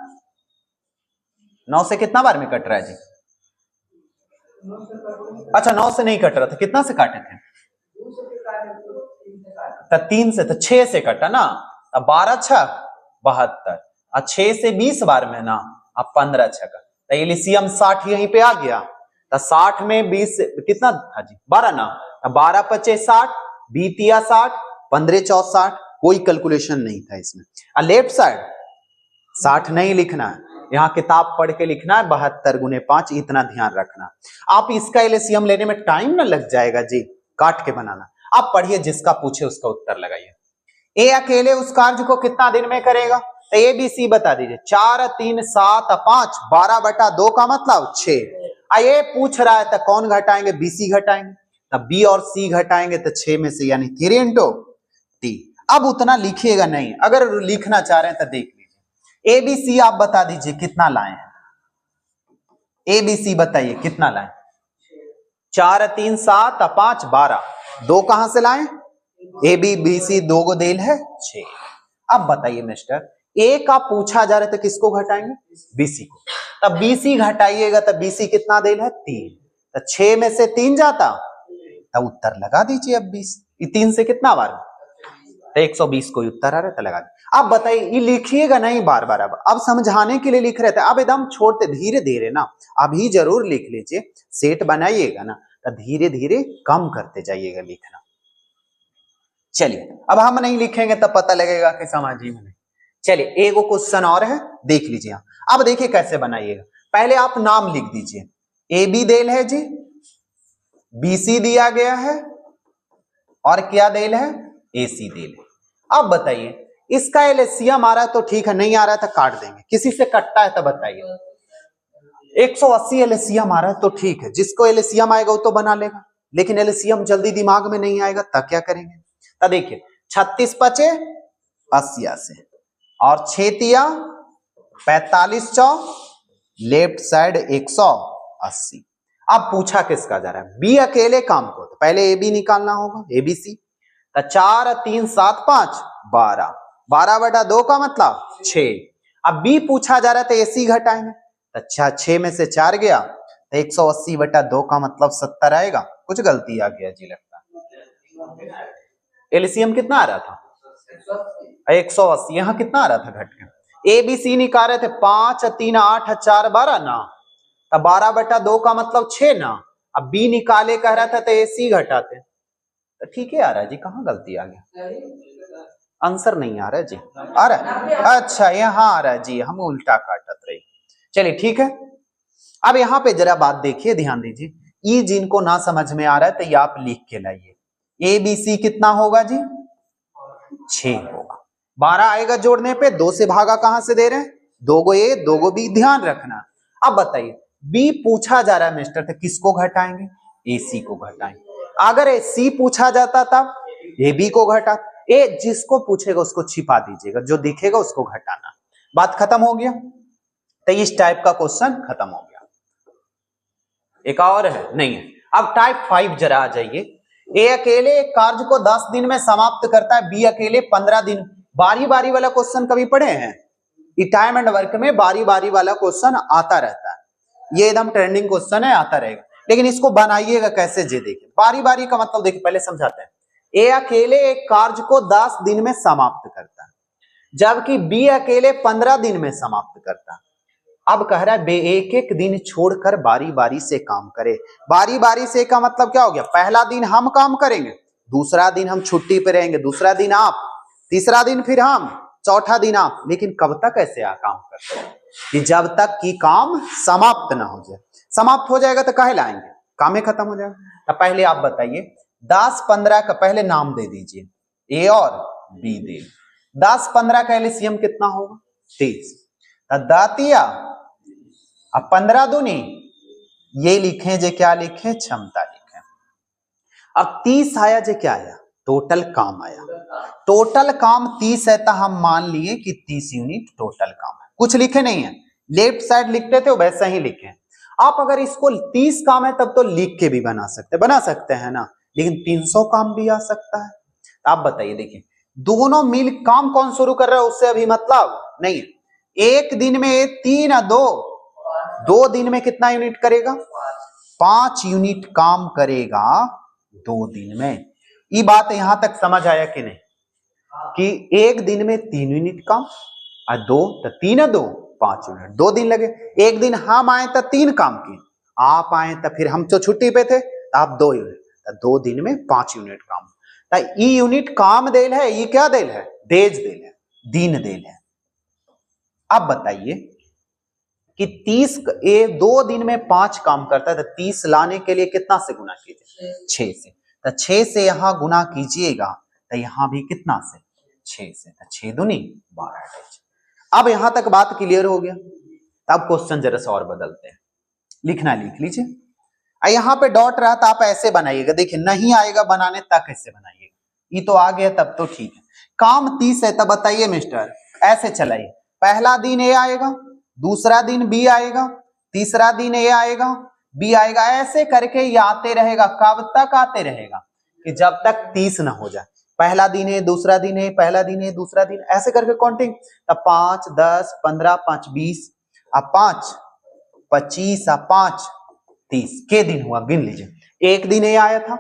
9 से कितना बार में कट रहा है जी? अच्छा 9 से नहीं कट रहा था, कितना से काटे थे? तो 3 से, तो 6 से कटा ना, अब 12 6 72, और 6 से 20 बार में ना, अब 15 6 का, तो एलसीएम 60 यहीं पे आ गया। तो 60 में 20 कितना था जी? 12 ना, तो 12 पचे 60 बीतिया 60 15 चौ 60, कोई कैलकुलेशन नहीं था इसमें। और लेफ्ट साइड 60 नहीं लिखना है, यहाँ किताब पढ़ के लिखना है 72 गुने 5, इतना ध्यान रखना। आप इसका एलसीएम लेने में टाइम ना लग जाएगा जी, काट के बनाना। आप पढ़िए, जिसका पूछे उसका उत्तर लगाइए। ए अकेले उस कार्य को कितना दिन में करेगा? तो ए बी सी बता दीजिए। 4 3 7 5 12/2 का मतलब 6। ये पूछ रहा है तो कौन घटाएंगे? बी सी घटाएंगे, तब बी और सी घटाएंगे तो 6 में से, यानी 3 इंटू 3। अब उतना लिखिएगा नहीं, अगर लिखना चाह रहे हैं तो देख लीजिए। ए बी सी आप बता दीजिए कितना लाए हैं? ए बी सी बताइए कितना लाए? 4 3 7 5 12, 2 कहां से लाए? ए बी बी सी 2 को देल है 6। अब बताइए मिस्टर, ए का पूछा जा रहा है तो किसको घटाएंगे? बीसी को। तब बीसी घटाइएगा तो बीसी कितना देल है? 3, तो 6 में से 3 जाता, तब उत्तर लगा दीजिए। अब 20 3 से कितना बार? तो 120 कोई उत्तर आ रहा है तो लगा दीजिए। अब बताइए, ये लिखिएगा नहीं बार बार, अब समझाने के लिए लिख रहे थे, अब एकदम छोड़ते धीरे धीरे ना, अभी जरूर लिख लीजिए। सेट बनाइएगा ना तो धीरे धीरे कम करते जाइएगा लिखना। चलिए, अब हम नहीं लिखेंगे तब पता लगेगा कि समझ ही में नहीं। चलिए, एक क्वेश्चन और है, देख लीजिए। अब देखिए कैसे बनाइएगा। पहले आप नाम लिख दीजिए। ए बी देल है जी, बी सी दिया गया है, और क्या देल है? ए सी देल है। अब बताइए, इसका एलसीएम आ रहा है तो ठीक है, नहीं आ रहा है तो काट देंगे। किसी से कटता है तो बताइए। 180 एलसीएम आ रहा है तो ठीक है, जिसको एलसीएम आएगा वो तो बना लेगा, लेकिन एलसीएम जल्दी दिमाग में नहीं आएगा तब क्या करेंगे? तो देखिए, 36 पचे 88, और 6 तिया 45 चौ, लेफ्ट साइड 180। अब पूछा किसका जा रहा है? बी अकेले काम को, तो पहले ए बी निकालना होगा, ए बी सी। तो 4 3 7 5 12, 12/2 का मतलब 6। अब बी पूछा जा रहा है तो ए सी घटाएंगे, अच्छा 6 में से 4 गया तो 180/2 का मतलब 70 आएगा। कुछ गलती आ गया जी लगता। एलसीएम कितना आ रहा था? 180। यहाँ कितना आ रहा था घट के? ए बी सी निकाल रहे थे 5 3 8 4 12 ना, तब 12/2 का मतलब 6 ना। अब बी निकाले कह रहा था तो ए सी घटाते, तो ठीक है आ रहा है जी। कहाँ गलती आ गया? आंसर नहीं आ रहा है जी, आ रहा है? अच्छा यहाँ आ रहा है जी, हम उल्टा काटत रही। चलिए ठीक है। अब यहाँ पे जरा बात देखिए, ध्यान दीजिए। ये जिनको ना समझ में आ रहा है तो ये आप लिख के लाइए। ए बी सी कितना होगा जी? 6 होगा। 12 आएगा जोड़ने पे, 2 से भागा कहां से दे रहे हैं? 2 गो ए 2 गो बी, ध्यान रखना। अब बताइए, बी पूछा जा रहा है मिस्टर तो किसको घटाएंगे? ए सी को घटाएंगे। अगर ए सी पूछा जाता तब ए बी को घटा, ए जिसको पूछेगा उसको छिपा दीजिएगा, जो दिखेगा उसको घटाना। बात खत्म हो गया। तो इस टाइप का क्वेश्चन खत्म हो गया। एक और है, नहीं है। अब टाइप 5 जरा आ जाइए। ए अकेले एक कार्य को 10 दिन में समाप्त करता है, बी अकेले 15 दिन। बारी बारी वाला क्वेश्चन कभी पढ़े हैं? टाइम एंड वर्क में बारी बारी वाला क्वेश्चन आता रहता है, ये एकदम ट्रेंडिंग क्वेश्चन है, आता रहेगा। लेकिन इसको बनाइएगा कैसे जी देखिए। बारी बारी का मतलब देखिए, पहले समझाते हैं। ए अकेले एक कार्य को 10 दिन में समाप्त करता है, जबकि बी अकेले 15 दिन में समाप्त करता है। अब कह रहा है बे एक एक दिन छोड़कर बारी बारी से काम करे। बारी बारी से का मतलब क्या हो गया, पहला दिन हम काम करेंगे, दूसरा दिन हम छुट्टी पे रहेंगे, दूसरा दिन आप, तीसरा दिन फिर हम, चौथा दिन आप। लेकिन कब तक ऐसे काम करते हैं कि जब तक कि काम समाप्त ना हो जाए। समाप्त हो जाएगा तो काहे लाएंगे, काम ही खत्म हो जाएगा। तो पहले आप बताइए 10-15 का पहले नाम दे दीजिए, ए और बी दे। 10-15 का एलसीएम कितना होगा 30। दातिया अब 15 दूनी ये लिखें जे क्या लिखें, क्षमता लिखें। अब 30 आया जे क्या आया, टोटल काम आया। टोटल काम 30 है तो हम मान लिए कि 30 यूनिट टोटल काम है। कुछ लिखे नहीं है, लेफ्ट साइड लिखते थे वैसा ही लिखे। आप अगर इसको 30 काम है तब तो लिख के भी बना सकते हैं ना, लेकिन 300 काम भी आ सकता है। आप बताइए, देखिए दोनों मिल काम कौन शुरू कर रहा है उससे अभी मतलब नहीं है। एक दिन में 3 और 2 दिन में कितना यूनिट करेगा, 5 यूनिट काम करेगा 2 दिन में। ये बात यहां तक समझ आया कि नहीं, कि एक दिन में 3 यूनिट काम और 2 तो 3 और 2 5 यूनिट, 2 दिन लगे। एक दिन हम आए तो 3 काम किए, आप आए तो फिर हम तो छुट्टी पे थे तो आप 2 यूनिट, तो 2 दिन में 5 यूनिट काम। तो ई यूनिट काम देल है, ये क्या देल है, डेज देल है, दिन देल है। अब बताइए कि 30 2 दिन में 5 काम करता है तो 30 लाने के लिए कितना से गुना कीजिए, 6 से। तो 6 से यहां गुना कीजिएगा तो यहां भी कितना से, 6 से। तो 6 दूनी 12 डेज। अब यहां तक बात क्लियर हो गया। अब क्वेश्चन जरा सा और बदलते हैं, लिखना लिख लीजिए। यहां पे डॉट रहा था, आप ऐसे बनाइएगा। देखिए नहीं आएगा बनाने तक ऐसे बनाइएगा, ये तो आ गया तब तो ठीक है। काम 30 है तब बताइए मिस्टर, ऐसे चलाइए। पहला दिन ए आएगा, दूसरा दिन बी आएगा, तीसरा दिन ए आएगा, बी आएगा, ऐसे करके ये आते रहेगा। कब तक आते रहेगा, कि जब तक 30 ना हो जाए। पहला दिन है, दूसरा दिन है, पहला दिन है, दूसरा दिन, ऐसे करके काउंटिंग। तब 5 10 15 5 20 अब 5 25 अब 5 30 के दिन हुआ, गिन लीजिए। एक दिन ये आया था,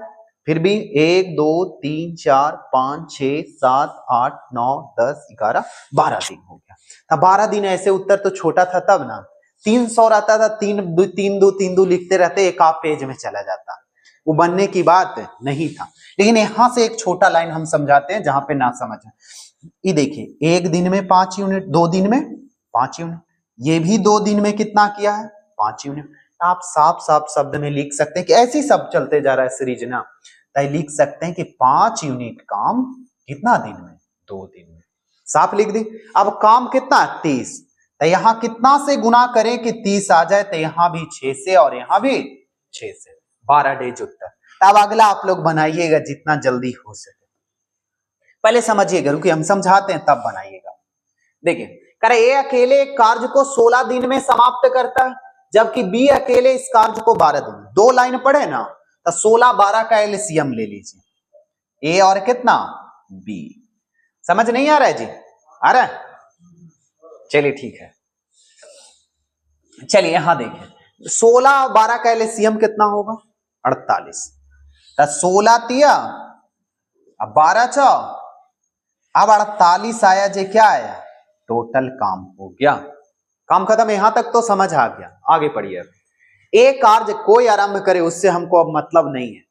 फिर भी 1 2 3 4 5 6 7 8 9 10 11 12 दिन हो गया। तब 12 दिन ऐसे उत्तर तो छोटा था तब ना, 300 रहता था, 3 2 लिखते रहते, एक आप पेज में चला जाता, वो बनने की बात नहीं था। लेकिन यहां से एक छोटा लाइन हम समझाते हैं जहां पे ना समझ है। ये देखिए, एक दिन में 5 यूनिट, 2 दिन में 5 यूनिट, ये भी 2 दिन में कितना किया है, 5 यूनिट। आप साफ साफ शब्द में लिख सकते हैं कि ऐसी सब चलते जा रहा है सीरीज ना, तो लिख सकते हैं कि 5 यूनिट काम कितना दिन में, 2 दिन में। साफ लिख दी। अब काम कितना, 30, तो यहां कितना से गुना करें कि 30 आ जाए, तो यहां भी 6 से और यहां भी 6 से, 12 डेज उत्तर। तब अगला आप लोग बनाइएगा जितना जल्दी हो सके। पहले समझिएगा, रुकिए हम समझाते हैं तब बनाइएगा। देखिए, करे ए अकेले एक कार्य को 16 दिन में समाप्त करता है, जबकि बी अकेले इस कार्य को 12 दिन। 2 लाइन पढ़े ना, तो 16 12 का एलसीएम ले लीजिए, ए और कितना, बी। समझ नहीं आ रहा है जी, आ रहा है, चलिए ठीक है। चलिए यहां देखिए, 16 12 का एलसीएम कितना होगा, 48। 16 तिया अब 12 चौ, अब 48 आया जे क्या आया, टोटल काम हो गया। काम खत्म, यहां तक तो समझ आ गया। आगे पढ़िए। एक कार्य कोई आरंभ करे उससे हमको अब मतलब नहीं है।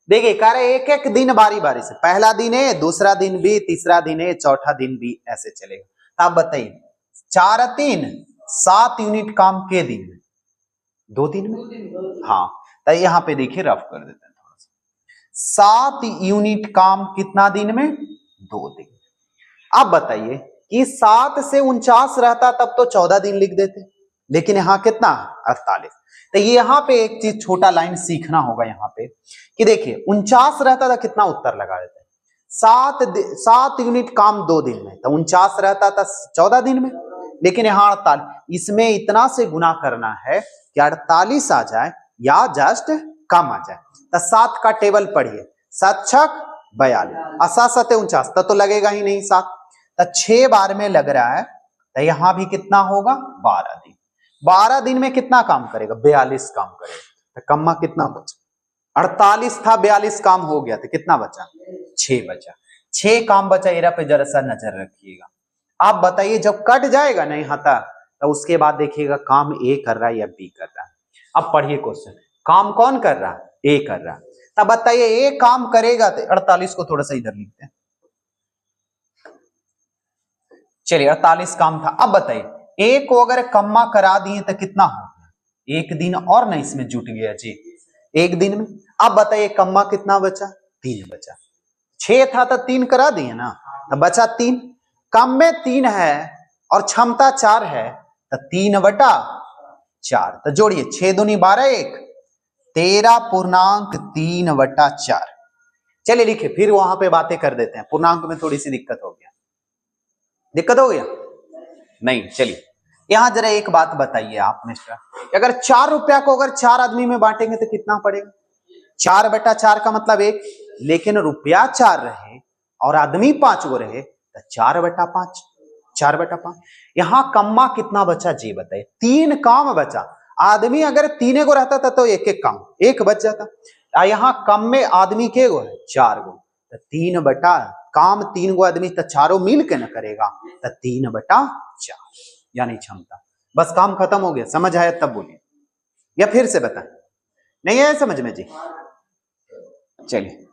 देखिए कह रहे एक एक दिन बारी बारी से, पहला दिन है, दूसरा दिन भी, तीसरा दिन है, चौथा दिन भी, ऐसे चलेगा। तो आप बताइए 4 3 7 यूनिट काम के दिन में, 2 दिन में। हाँ, तो यहां पे देखिए रफ कर देते हैं थोड़ा सा। 7 यूनिट काम कितना दिन में, 2 दिन। अब बताइए कि 7 से 49 रहता तब तो 14 दिन लिख देते, लेकिन यहां कितना, 48। तो यहां पे एक चीज छोटा लाइन सीखना होगा यहाँ पे, कि देखिए 49 रहता था, कितना उत्तर लगा देते, 7 यूनिट काम 2 दिन में, तो 49 रहता था 14 दिन में। लेकिन यहाँ 48, इसमें इतना से गुना करना है कि 48 आ जाए या जस्ट कम आ जाए। तो 7 का टेबल पढ़िए, 7 छक 42, 7 7 49, तो लगेगा ही नहीं 7। तो 6 बार में लग रहा है, तो यहां भी कितना होगा, 12 दिन। 12 दिन में कितना काम करेगा, 42 काम करेगा। तो कम्मा कितना बचा, 48 था, 42 काम हो गया, तो कितना बचा, 6 बचा। 6 काम बचा, एरा पे जरा सा नजर रखिएगा। आप बताइए जब कट जाएगा ना यहाँ तक, तो उसके बाद देखिएगा काम ए कर रहा है या बी कर रहा है। अब पढ़िए क्वेश्चन, काम कौन कर रहा है? ए कर रहा है। तब बताइए ए काम करेगा तो 48 को थोड़ा सा इधर लिखते हैं, चलिए 48 काम था। अब बताइए ए को अगर कम्मा करा दिए तो कितना हो गया? एक दिन और ना इसमें जुट गया जी, एक दिन में। अब बताइए कम्मा कितना बचा? 3 बचा। 6 था तो 3 करा दिए ना, तो बचा 3। कम में 3 है और क्षमता 4 है, तो 3/4। तो जोड़िए 6 दूनी 12, 1 13.3/4। चलिए लिखिए, फिर वहां पे बातें कर देते हैं। पूर्णांक में थोड़ी सी दिक्कत हो गया, दिक्कत हो गया नहीं। चलिए यहां जरा एक बात बताइए आप मिस्टर, अगर 4 रुपया को अगर 4 आदमी में बांटेंगे तो कितना पड़ेगा? 4/4 का मतलब 1, लेकिन रुपया 4 रहे और आदमी 5 गो रहे तो 4/5, 4/5। यहां कम्मा कितना बचा जी बताइए? 3 काम बचा। आदमी अगर 3 गो रहता था तो एक एक काम, 1 बच जाता। यहां कम में आदमी के गो है? 4 गो, तो 3/, काम 3 गो आदमी तो चारों मिल के न करेगा, तो 3/4 यानी क्षमता। बस काम खत्म हो गया। समझ आया तब बोलिए, या फिर से बताएं? नहीं आया समझ में जी? चलिए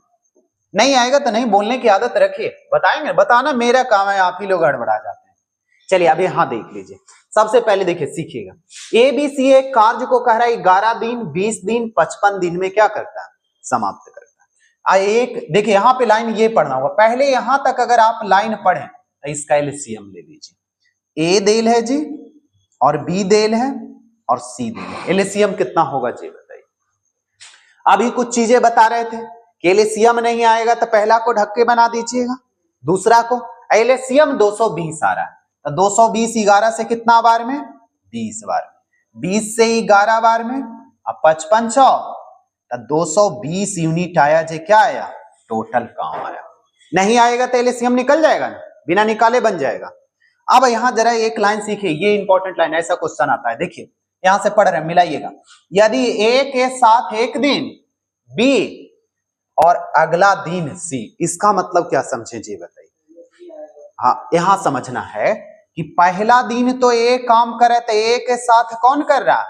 नहीं आएगा तो नहीं, बोलने की आदत रखिए, बताएंगे, बताना मेरा काम है, आप ही लोग गड़बड़ा जाते हैं। चलिए अब यहां देख लीजिए, सबसे पहले देखिए सीखिएगा, ABC एक कार्य को कह रहा है 11 दिन, 20 दिन, 55 दिन में क्या करता है? समाप्त करता है। एक देखिए यहां पे लाइन ये पढ़ना होगा पहले, यहां तक अगर आप लाइन पढ़ें तो इसका एलसीएम ले लीजिए। ए देल है जी, और बी देल है, और सी देल है। एलसीएम कितना होगा जी बताइए? अभी कुछ चीजें बता रहे थे कि एलसीएम नहीं आएगा तो पहला को ढक के बना दीजिएगा, दूसरा को। एलसीएम 220 आ रहा है, तो 220 11 से कितना बार में? 20 बार में। 20 से 11 बार में, अब 55 100, तो 220 यूनिट आया जी। क्या आया? टोटल काम आया। नहीं आएगा तो एलसीएम निकल जाएगा ना, बिना निकाले बन जाएगा। अब यहां जरा एक लाइन सीखिए, ये इंपॉर्टेंट लाइन, ऐसा क्वेश्चन आता है, देखिए यहां से पढ़ रहे हैं, मिलाइएगा। यदि ए के साथ एक दिन बी और अगला दिन सी, इसका मतलब क्या समझे जी बताइए? हाँ यहां समझना है कि पहला दिन तो ए काम कर रहा, तो ए के साथ कौन कर रहा?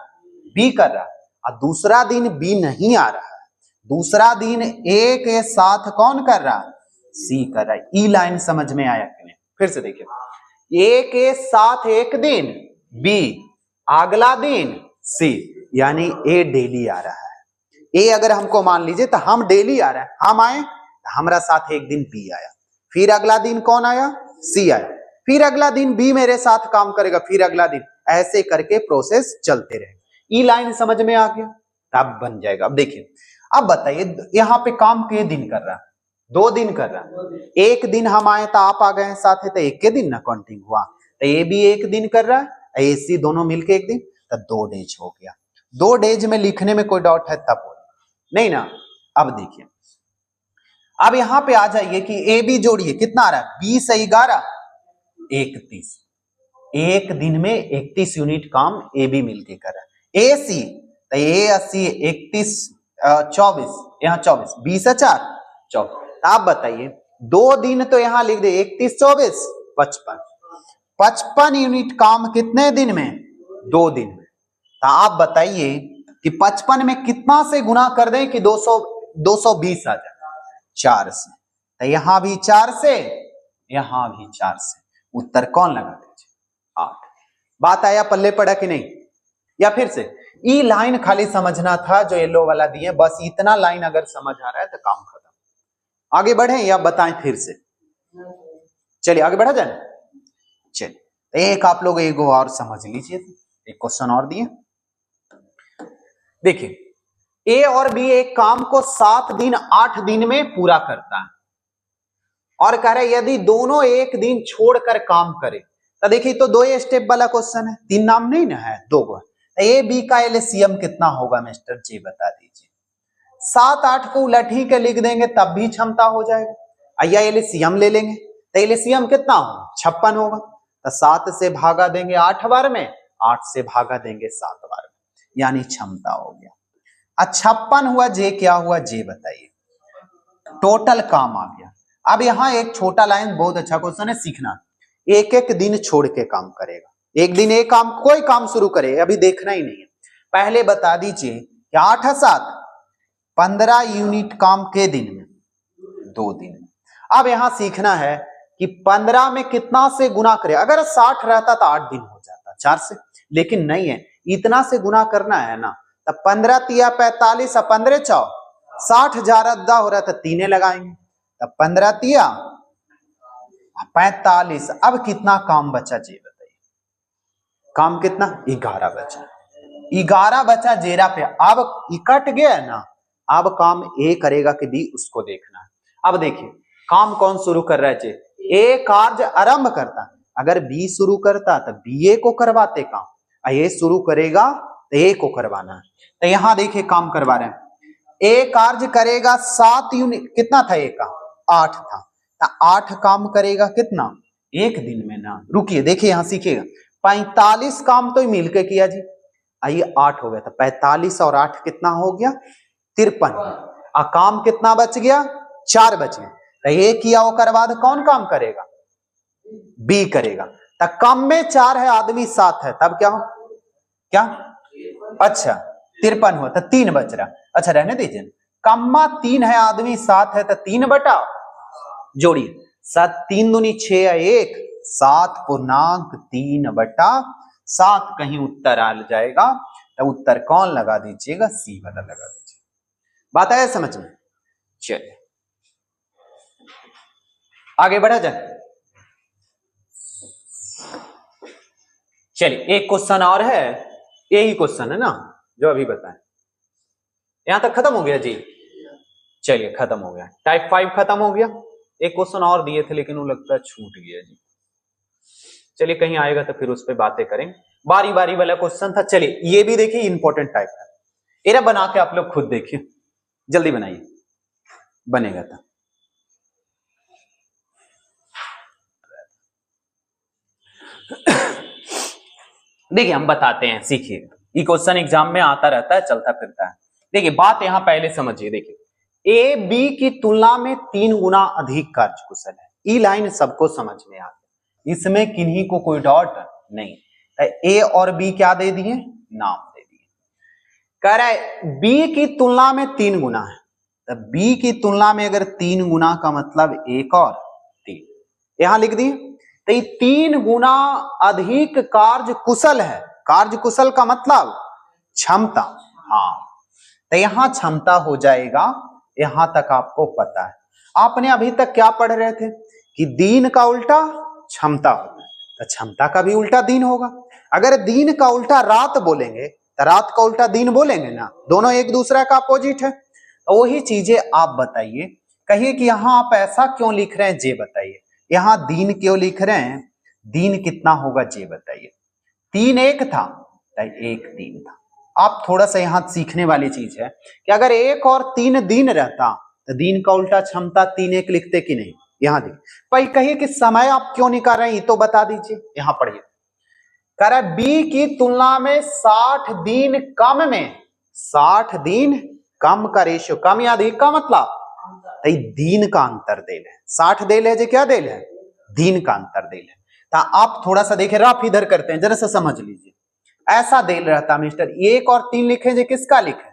बी कर रहा, और दूसरा दिन बी नहीं आ रहा है, दूसरा दिन ए के साथ कौन कर रहा? सी कर रहा है। ई लाइन समझ में आया कि नहीं? फिर से देखिए, ए के साथ एक दिन बी, अगला दिन सी, यानी ए डेली आ रहा है। ए अगर हमको मान लीजिए तो हम डेली आ रहा है, हम आए हमारा साथ एक दिन बी आया, फिर अगला दिन कौन आया? सी आया, फिर अगला दिन बी मेरे साथ काम करेगा, फिर अगला दिन, ऐसे करके प्रोसेस चलते रहेगा। ई लाइन समझ में आ गया? तब बन जाएगा। अब देखिए, अब बताइए यहां पे काम के दिन कर रहा है? 2 दिन कर रहा है। एक दिन हम आए तो आप आ गए साथ है, तो एक के दिन ना काउंटिंग हुआ, तो ए भी एक दिन कर रहा है, ए सी दोनों मिलके एक दिन, तो 2 डेज हो गया। 2 डेज में लिखने में कोई डाउट है तब नहीं ना? अब देखिए, अब यहां पे आ जाइए कि ए बी जोड़िए, कितना आ रहा है? 20 से 11 31। एक दिन में 31 यूनिट काम ए बी मिलके कर रहा है। ए सी, तो ए 80 31 24, यहां 24, 20 से 4 24। आप बताइए 2 दिन तो यहां लिख दे, 31 24 55, 55 यूनिट काम कितने दिन में? 2 दिन में। तो आप बताइए कि 55 में कितना से गुना कर दें कि 220 आ जाए? 4 से। तो यहां भी 4 से, यहां भी 4 से। उत्तर कौन लगा दीजिए? 8। बात आया पल्ले पड़ा कि नहीं? या फिर से ई लाइन खाली समझना था जो येलो वाला दिए, बस इतना लाइन अगर समझ आ रहा है तो काम खत्म। आगे बढ़े या बताएं फिर से? चलिए आगे बढ़ा जाए। चलिए एक आप लोग एक और समझ लीजिए, एक क्वेश्चन और दिए, देखिए ए और बी एक काम को 7 दिन 8 दिन में पूरा करता है, और कह रहे यदि दोनों एक दिन छोड़कर काम करे, तो देखिए तो 2 स्टेप वाला क्वेश्चन है, 3 नाम नहीं ना है, 2 गो। ए बी का एलसीएम कितना होगा मिस्टर जी बता दीजिए? 7 8 को उलट ही के लिख देंगे तब भी क्षमता हो जाएगा। या एलसीएम ले लेंगे, तो एलसीएम कितना होगा? 56 होगा, तो 7 से भागा देंगे 8 बार में, 8 से भागा देंगे 7 बार में, यानी क्षमता हो गया। 56 हुआ, जे क्या हुआ जे बताइए? टोटल काम आ गया। अब यहां एक छोटा लाइन, बहुत अच्छा क्वेश्चन है, सीखना। एक एक दिन छोड़ के काम करेगा, एक दिन एक काम, कोई काम शुरू करे, अभी देखना ही नहीं है, पहले बता दीजिए कि 8 है 7, 15 यूनिट काम के दिन में, 2 दिन में। अब यहां सीखना है कि 15 में कितना से गुना करे। अगर 60 रहता तो 8 दिन हो जाता 4 से, लेकिन नहीं है, इतना से गुना करना है ना। तब 15 तिया 45 और 15 चौ 60 ज्यादा हो रहा था, 3 लगाएंगे, तब 15 तिया 45। अब कितना काम बचा जी बताइए, काम कितना, 11 बचा, 11 बचा जेरा पे। अब कट गया ना, अब काम ए करेगा कि बी, उसको देखना है। अब देखिए काम कौन शुरू कर रहा है जी, ए कार्य आरंभ करता, अगर बी शुरू करता तो बी ए को करवाते काम, ए शुरू करेगा तो ए को करवाना है। तो यहां देखिए काम करवा रहे हैं, ए कार्य करेगा 7 यूनिट, कितना था ए का, 8 था, तो 8 काम करेगा कितना, एक दिन में ना। रुकिए देखिए यहां सीखिएगा, 45 काम तो मिलकर किया जी, आइए 8 हो गया, तो 45 और 8 कितना हो गया, 53। काम कितना बच गया, 4 बच गए। तो ये किया होकर बाद कौन काम करेगा, बी करेगा। तो कम में 4 है, आदमी 7 है, तब क्या हो, क्या, अच्छा 53 हुआ, तो 3 बच रहा। अच्छा रहने दीजिए, कम्मा 3 है, आदमी 7 है, तो 3 बटा, जोड़िए 7 3 दूनी 6 है 1, 7.3 बटा 7 कहीं उत्तर आ जाएगा, तो उत्तर कौन लगा दीजिएगा, सी वाला लगा दीजिए। बात आया समझ में, चलिए आगे बढ़ा जाए। चलिए एक क्वेश्चन और है, यही क्वेश्चन है ना जो अभी बताएं, यहां तक खत्म हो गया जी। चलिए खत्म हो गया, टाइप 5 खत्म हो गया। एक क्वेश्चन और दिए थे लेकिन वो लगता है छूट गया जी। चलिए कहीं आएगा तो फिर उस पर बातें करें, बारी बारी वाला क्वेश्चन था। चलिए ये भी देखिए इंपॉर्टेंट टाइप है, एरा बना के आप लोग खुद देखिए, जल्दी बनाइए, बनेगा था। देखिए हम बताते हैं, सीखिए, ये क्वेश्चन एग्जाम में आता रहता है, चलता फिरता है। देखिए बात यहां पहले समझिए, देखिए ए बी की तुलना में 3 गुना अधिक कार्यकुशल है, ई लाइन सबको समझ में आ गया, इसमें किन्हीं को कोई डाउट नहीं। ए और बी क्या दे दिए, नाम दे दिए। कह रहा है बी की तुलना में 3 गुना है, तो बी की तुलना में अगर 3 गुना का मतलब 1 और 3, यहां लिख दिए। तो ये 3 गुना अधिक कार्य कुशल है, कार्य कुशल का मतलब क्षमता, हाँ, तो यहां क्षमता हो जाएगा, यहां तक आपको पता है। आपने अभी तक क्या पढ़ रहे थे कि दिन का उल्टा क्षमता होता है, तो क्षमता का भी उल्टा दिन होगा। अगर दिन का उल्टा रात बोलेंगे तो रात का उल्टा दिन बोलेंगे ना, दोनों एक दूसरे का अपोजिट है। तो वही चीजें आप बताइए, कहिए कि यहां आप ऐसा क्यों लिख रहे हैं, जे बताइए, यहां दिन क्यों लिख रहे हैं, दिन कितना होगा जे बताइए। 3 1 था, 1 3 था। आप थोड़ा सा यहां सीखने वाली चीज है कि अगर 1 और 3 दिन रहता तो दिन का उल्टा क्षमता 3 1 लिखते कि नहीं। यहां देखिए भाई, कहिए कि समय आप क्यों निकाल रहे हैं, ये तो बता दीजिए। यहां पढ़िए, कह रहा है बी की तुलना में 60 दिन कम में, 60 दिन कम का रेशियो, कम या अधिक का मतलब दिन का अंतर देल है, 60 देल है, जो क्या देल है, दिन का अंतर देल है। तो आप थोड़ा सा देखें, रफ इधर करते हैं, जरा सा समझ लीजिए। ऐसा देल रहता मिस्टर, 1 और 3 लिखे, जो किसका लिखे,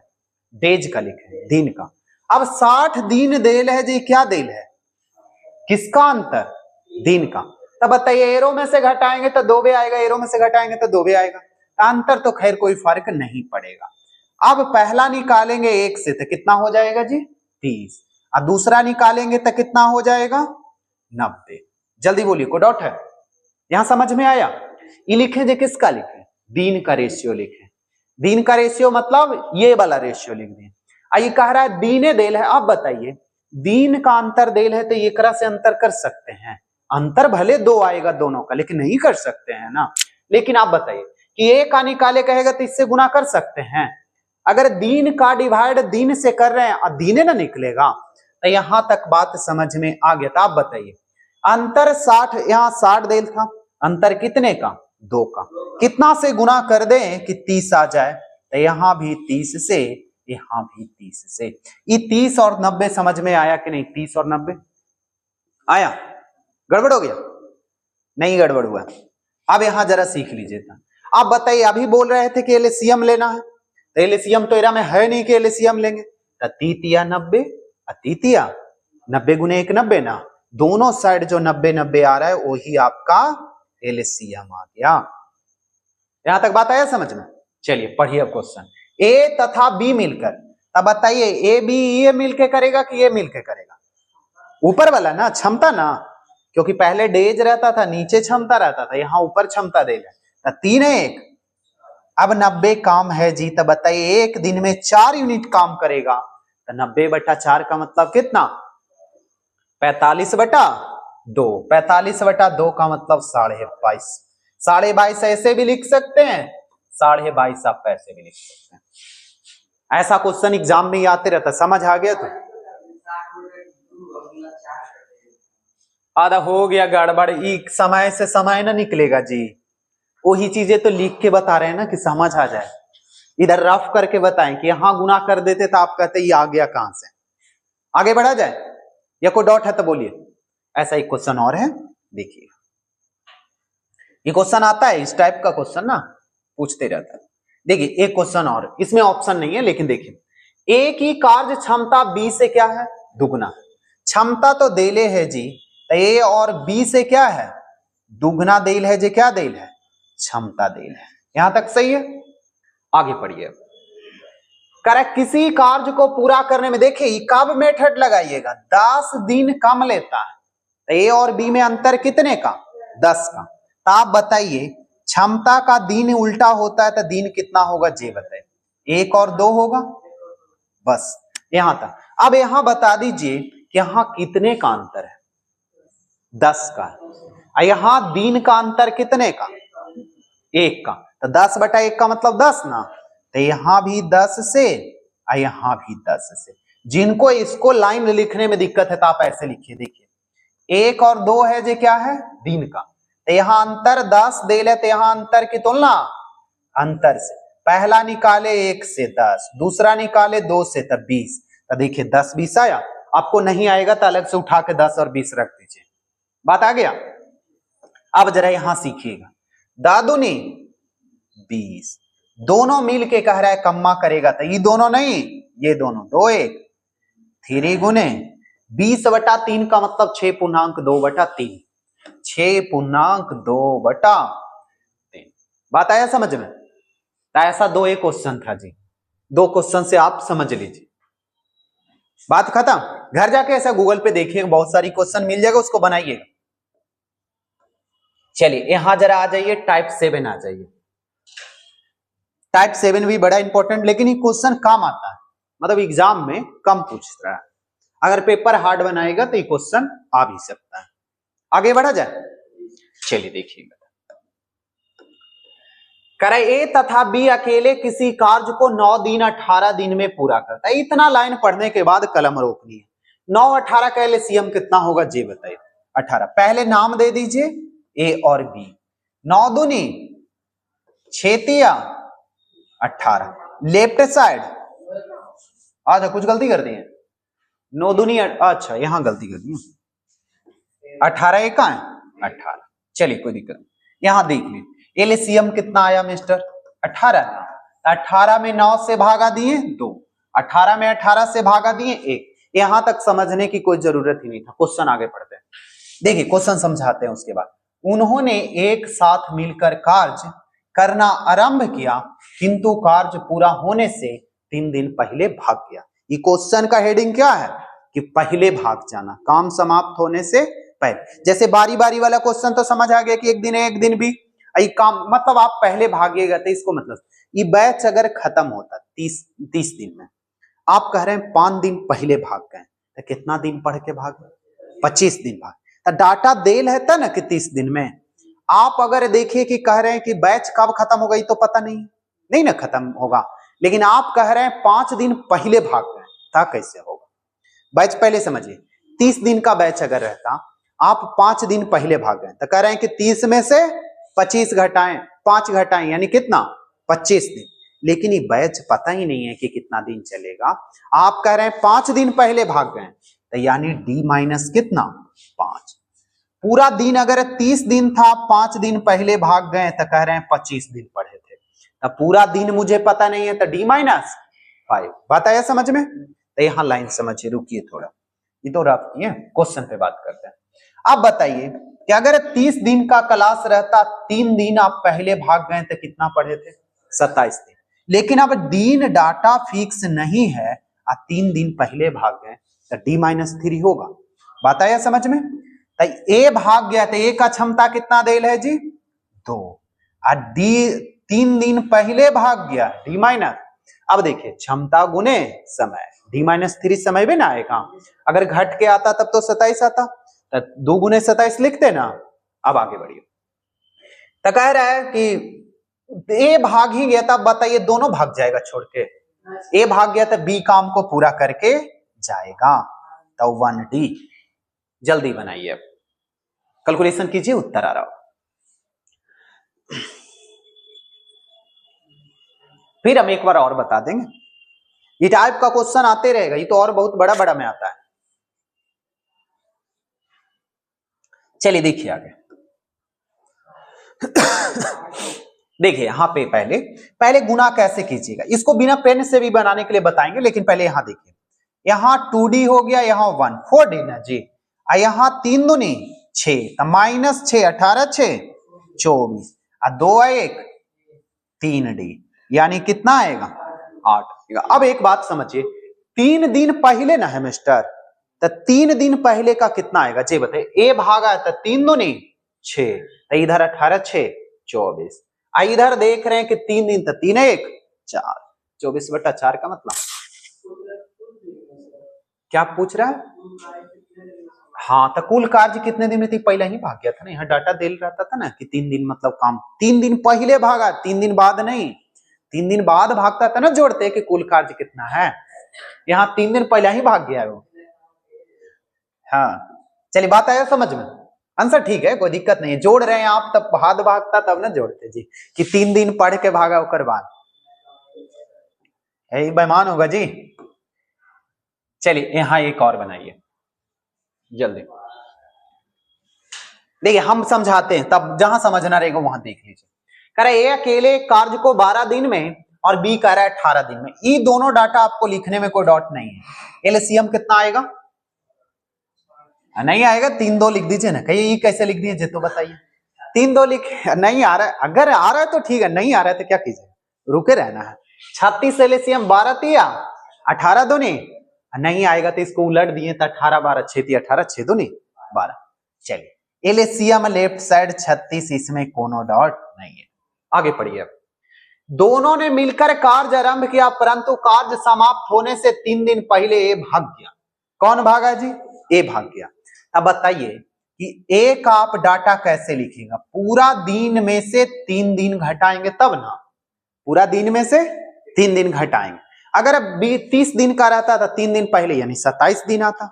डेज का लिखे, दिन का। अब 60 दिन देल है, जो क्या देल है, किसका अंतर, दिन का। तब बताइए एरो में से घटाएंगे तो 2 आएगा, एरो में से घटाएंगे तो 2 आएगा, अंतर तो खैर कोई फर्क नहीं पड़ेगा। अब पहला निकालेंगे 1 से तो कितना हो जाएगा जी, 30, और दूसरा निकालेंगे तो कितना हो जाएगा, 90। जल्दी बोलिए, कोई डाउट है, यहां समझ में आया। ये लिखे जो किसका लिखे, दिन का रेशियो लिखे, दिन का रेशियो मतलब ये वाला रेशियो लिख दें। ये कह रहा है दीने देल है। अब बताइए दिन का अंतर देल है तो एक से अंतर कर सकते हैं, अंतर भले 2 आएगा दोनों का, लेकिन नहीं कर सकते हैं ना। लेकिन आप बताइए कि एक का निकाले कहेगा तो इससे गुना कर सकते हैं। अगर दिन का डिवाइड दिन से कर रहे हैं और दीने ना निकलेगा, तो यहां तक बात समझ में आ गया। तो आप बताइए अंतर 60, यहां 60 देल था, अंतर कितने का, 2 का, कितना से गुना कर दें कि 30 आ जाए, तो यहां भी 30 से, यहां भी 30 से। ये 30 और 90 समझ में आया कि नहीं, 30 और 90 आया, गड़बड़ हो गया, नहीं गड़बड़ हुआ। अब यहां जरा सीख लीजिए था। आप बताइए, अभी बोल रहे थे कि एलसीएम लेना है, तो एलसीएम तो एरा में है नहीं कि एलसीएम लेंगे। तो तीतिया 90, अतीतिया 90 गुने 1 90 ना, दोनों साइड जो 90 90 आ रहा है वही आपका एलसीएम आ गया। यहां तक बात आया समझ में? चलिए पढ़िए क्वेश्चन। ए तथा बी मिलकर, अब बताइए ए बी ये मिलके करेगा कि ये मिलके करेगा? ऊपर वाला ना, क्षमता ना, क्योंकि पहले डेज रहता था, नीचे क्षमता रहता था, यहाँ ऊपर क्षमता देगा। 3 है 1। अब 90 काम है जी, तब बताइए एक दिन में 4 यूनिट काम करेगा, तो 90/4 का मतलब कितना? 45/2। 45/2 का मतलब 22.5। 22.5 ऐसे भी लिख सकते हैं, 22.5 आप ऐसे भी लिख सकते हैं। ऐसा क्वेश्चन एग्जाम में आते रहता, समझ आ गया? तो आधा हो गया गड़बड़, समय से समय ना निकलेगा जी, वही चीजें तो लिख के बता रहे हैं ना कि समझ आ जाए। इधर रफ करके बताएं कि यहां गुना कर देते तो आप कहते ये आ गया कहां से। आगे बढ़ा जाए या कोई डाउट है तो बोलिए। ऐसा एक क्वेश्चन और है, देखिए ये क्वेश्चन आता है, इस टाइप का क्वेश्चन ना पूछते रहता है। देखिए एक क्वेश्चन और, इसमें ऑप्शन नहीं है लेकिन देखिए, ए की कार्य क्षमता बी से क्या है? दुगना। क्षमता तो देले है जी, ए और बी से क्या है? दुगना देल है जी, क्या देल है? क्षमता देल है। यहां तक सही है? आगे पढ़िए। करेक्ट, किसी कार्य को पूरा करने में, देखिए कब मेथड लगाइएगा, 10 दिन कम लेता है, तो ए और बी में अंतर कितने का? 10 का। तो आप बताइए क्षमता का दिन उल्टा होता है तो दिन कितना होगा जी बताइए? 1 और 2 होगा, बस यहां तक। अब यहां बता दीजिए कि यहां कितने का अंतर है? 10 का। यहां दिन का अंतर कितने का? 1 का। तो 10/1 का मतलब 10 ना, तो यहां भी 10 से और यहां भी 10 से। जिनको इसको लाइन लिखने में दिक्कत है तो आप ऐसे लिखिए, देखिए 1 और 2 है जो क्या है? दिन का। तो यहां अंतर 10 दे ले, तो यहां अंतर की तुलना अंतर से, पहला निकाले 1 से 10, दूसरा निकाले 2 से तब 20। तो देखिए 10 20 आया, आपको नहीं आएगा तो अलग से उठा के 10 और 20 रख दीजिए। बात आ गया? अब जरा यहां सीखिएगा, दादुनी 20, दोनों मिल के कह रहा है कम्मा करेगा, तो ये दोनों नहीं, ये दोनों 2 1 3 गुने 20/3 का मतलब 6.2/3, 6.2/3। बात आया समझ में? तो ऐसा 2 एक क्वेश्चन था जी, 2 क्वेश्चन से आप समझ लीजिए, बात खत्म। घर जाके ऐसा गूगल पे देखिएगा, बहुत सारी क्वेश्चन मिल जाएगा, उसको बनाइएगा। चलिए यहां जरा आ जाइए, टाइप 7 आ जाइए। टाइप 7 भी बड़ा इंपॉर्टेंट, लेकिन ये क्वेश्चन कम आता है, मतलब एग्जाम में कम पूछता है। अगर पेपर हार्ड बनाएगा तो ये क्वेश्चन आ भी सकता है। आगे बढ़ा जाए, चलिए देखिएगा। करे ए तथा बी अकेले किसी कार्य को 9 दिन 18 दिन में पूरा करता है। इतना लाइन पढ़ने के बाद कलम रोकनी है। 9 18 का एलसीएम कितना होगा जी बताइए? 18। पहले नाम दे दीजिए ए और बी। 9 दूनी 6 तिया 18, लेफ्ट साइड अच्छा कुछ गलती कर दी है, 9 दूनी अच्छा यहां गलती कर दी, 18 एक है 18। चलिए कोई दिक्कत नहीं, यहां देख लीजिए एलसीएम कितना आया मिस्टर? 18। 18 में 9 से भागा दिए 2, 18 में 18 से भागा दिए 1। यहां तक समझने की कोई जरूरत ही नहीं था। क्वेश्चन आगे पढ़ते हैं, देखिए क्वेश्चन समझाते हैं। उसके बाद उन्होंने एक साथ मिलकर कार्य करना आरंभ किया, किंतु कार्य पूरा होने से 3 दिन पहले भाग गया। ये क्वेश्चन का हेडिंग क्या है कि पहले भाग जाना, काम समाप्त होने से पहले। जैसे बारी बारी वाला क्वेश्चन तो समझ आ गया कि एक दिन भी काम, मतलब आप पहले भागिएगा, तो इसको मतलब ये बैच अगर खत्म होता 30 दिन में, आप कह रहे हैं 5 दिन पहले भाग गए, तो कितना दिन पढ़ के भाग गए? 25 दिन भाग। तो डाटा देल है था ना कि 30 दिन में। आप अगर देखिए कि कह रहे हैं कि बैच कब खत्म हो गई तो पता नहीं ना खत्म होगा, लेकिन आप कह रहे हैं 5 दिन पहले भाग गए, था कैसे होगा? बैच पहले समझिए, 30 दिन का बैच अगर रहता, आप 5 दिन पहले भाग गए, तो कह रहे हैं कि 30 में से 25 घटाएं, 5 घटाएं, यानी कितना? 25 दिन। लेकिन ये बैच पता ही नहीं है कि कितना दिन चलेगा। आप कह रहे हैं 5 दिन पहले भाग गए, तो यानी डी माइनस कितना? 5। पूरा दिन अगर 30 दिन था, 5 दिन पहले भाग गए तो कह रहे हैं 25 दिन पढ़े थे। तो पूरा दिन मुझे पता नहीं है तो D-5। बात आया समझ में? तो यहां लाइन समझिए, रुकिए थोड़ा, ये तो रफ किए, क्वेश्चन पे बात करते हैं। अब बताइए कि अगर 30 दिन का क्लास रहता, 3 दिन आप पहले भाग गए तो कितना पढ़े थे? 27 दिन। लेकिन अब दिन डाटा फिक्स नहीं है, 3 दिन पहले भाग गए तो D-3 होगा। बात आया समझ में? तो ए भाग गया तो ए का क्षमता कितना देल है जी? 2। और डी 3 दिन पहले भाग गया D-। अब देखिए क्षमता गुने समय, D-3 समय भी ना आएगा। अगर घट के आता तब तो 27 आता, तो 2 गुने 27 लिखते ना। अब आगे बढ़िए, तो कह रहा है कि ए भाग ही गया, तब बताइए दोनों भाग जाएगा छोड़ के? ए भाग गया तो बी काम को पूरा करके जाएगा, तो 1D। जल्दी बनाइए, कैलकुलेशन कीजिए, उत्तर आ रहा हो। फिर हम एक बार और बता देंगे, ये टाइप का क्वेश्चन आते रहेगा, ये तो और बहुत बड़ा बड़ा में आता है। चलिए देखिए आगे। देखिए यहां पे पहले गुना कैसे कीजिएगा, इसको बिना पेन से भी बनाने के लिए बताएंगे, लेकिन पहले यहां देखिए, यहां 2D हो गया, यहां 1 4D ना जी, यहां 3 दूनी 6, -6 18 6 24, 2 1 3D, यानी कितना आएगा? 8। अब एक बात समझिए, 3 दिन पहले ना है मिस्टर, तो 3 दिन पहले का कितना आएगा जी बताइए? ए भागा तो 3 दूनी 6, तो इधर 18 6 24, इधर देख रहे हैं कि 3 दिन तो 3 1 4, 24/4 का मतलब क्या पूछ रहा है? हाँ, तो कुल कार्य कितने दिन में थी? पहले ही भाग गया था ना, यहाँ डाटा दे रहता था ना कि 3 दिन मतलब काम 3 दिन पहले भागा, 3 दिन बाद नहीं, 3 दिन बाद भागता था ना, जोड़ते कि कुल कार्य कितना है। यहाँ 3 दिन पहले ही भाग गया वो। हाँ चलिए, बात आया समझ में? आंसर ठीक है, कोई दिक्कत नहीं है, जोड़ रहे हैं आप, तब हाथ भागता तब ना जोड़ते जी कि 3 दिन पढ़ के भागा होकर बाद, यही बेईमान होगा जी। चलिए यहां एक और बनाइए जल्दी, देखिए हम समझाते हैं, तब जहां समझना रहेगा वहां देख लीजिए। कह रहा है ए अकेले कार्य को 12 दिन में और बी कह रहा है 18 दिन में। ये दोनों डाटा आपको लिखने में कोई डॉट नहीं है। एलसीएम कितना आएगा? नहीं आएगा, 3 2 लिख दीजिए ना। कहिए ये कैसे लिख दिए तो बताइए, 3 2 लिख, नहीं आ रहा है, अगर आ रहा है तो ठीक है, नहीं आ रहा है तो क्या कीजिए, रुके रहना है। 36 एलसीएम 12 तिया 18 दूनी, नहीं आएगा तो इसको उलट दिए तो 18 12 6 18 6 दूनी 12। चलिए एलसीएम लेफ्ट साइड 36, इसमें कोनो डॉट नहीं है। आगे पढ़िए, दोनों ने मिलकर कार्य आरंभ किया, परंतु कार्य समाप्त होने से 3 दिन पहले ए भाग गया। कौन भागा जी? ए भाग गया। अब बताइए कि ए का आप डाटा कैसे लिखेगा? पूरा दिन में से 3 दिन घटाएंगे तब ना, पूरा दिन में से 3 दिन घटाएंगे। अगर 30 दिन का रहता था 3 दिन पहले यानी 27 दिन आता।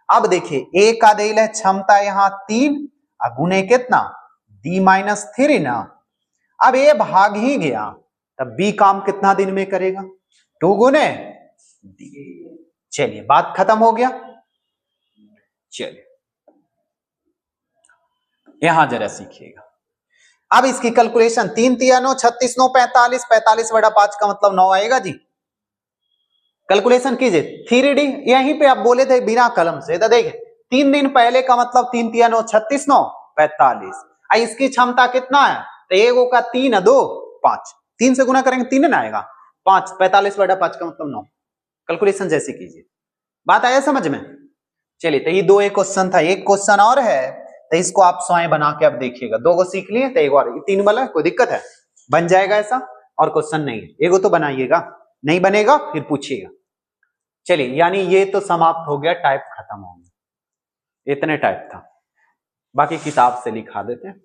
अब देखिए ए का देल है क्षमता यहां 3, गुने कितना? D-3 ना। अब ए भाग ही गया, तब बी काम कितना दिन में करेगा? 2 गुने D। चलिए बात खत्म हो गया। चलिए यहां जरा सीखिएगा। अब इसकी कैलकुलेशन 3 3 9 36 9 45, 45/5 का मतलब 9 आएगा जी। कैलकुलेशन कीजिए 3D, यहीं पे आप बोले थे बिना कलम से, तो देखिए 3 दिन पहले का मतलब 3 3 9 36 9 45। इसकी क्षमता कितना है? तो एगो का 3 2 5, 3 से गुना करेंगे 3 ना आएगा, 5 45/5 का मतलब 9। कैलकुलेशन जैसे कीजिए। बात आया समझ में? चलिए तो ये 2 एक क्वेश्चन था, एक क्वेश्चन और है, तो इसको आप स्वयं बना के अब देखिएगा। 2 को सीख लिए तो एक और 3 वाला कोई दिक्कत है? बन जाएगा ऐसा, और क्वेश्चन नहीं है, एगो तो बनाइएगा, नहीं बनेगा फिर पूछिएगा। चलिए यानी ये तो समाप्त हो गया, टाइप खत्म हो गया, इतने टाइप था, बाकी किताब से लिखा देते हैं।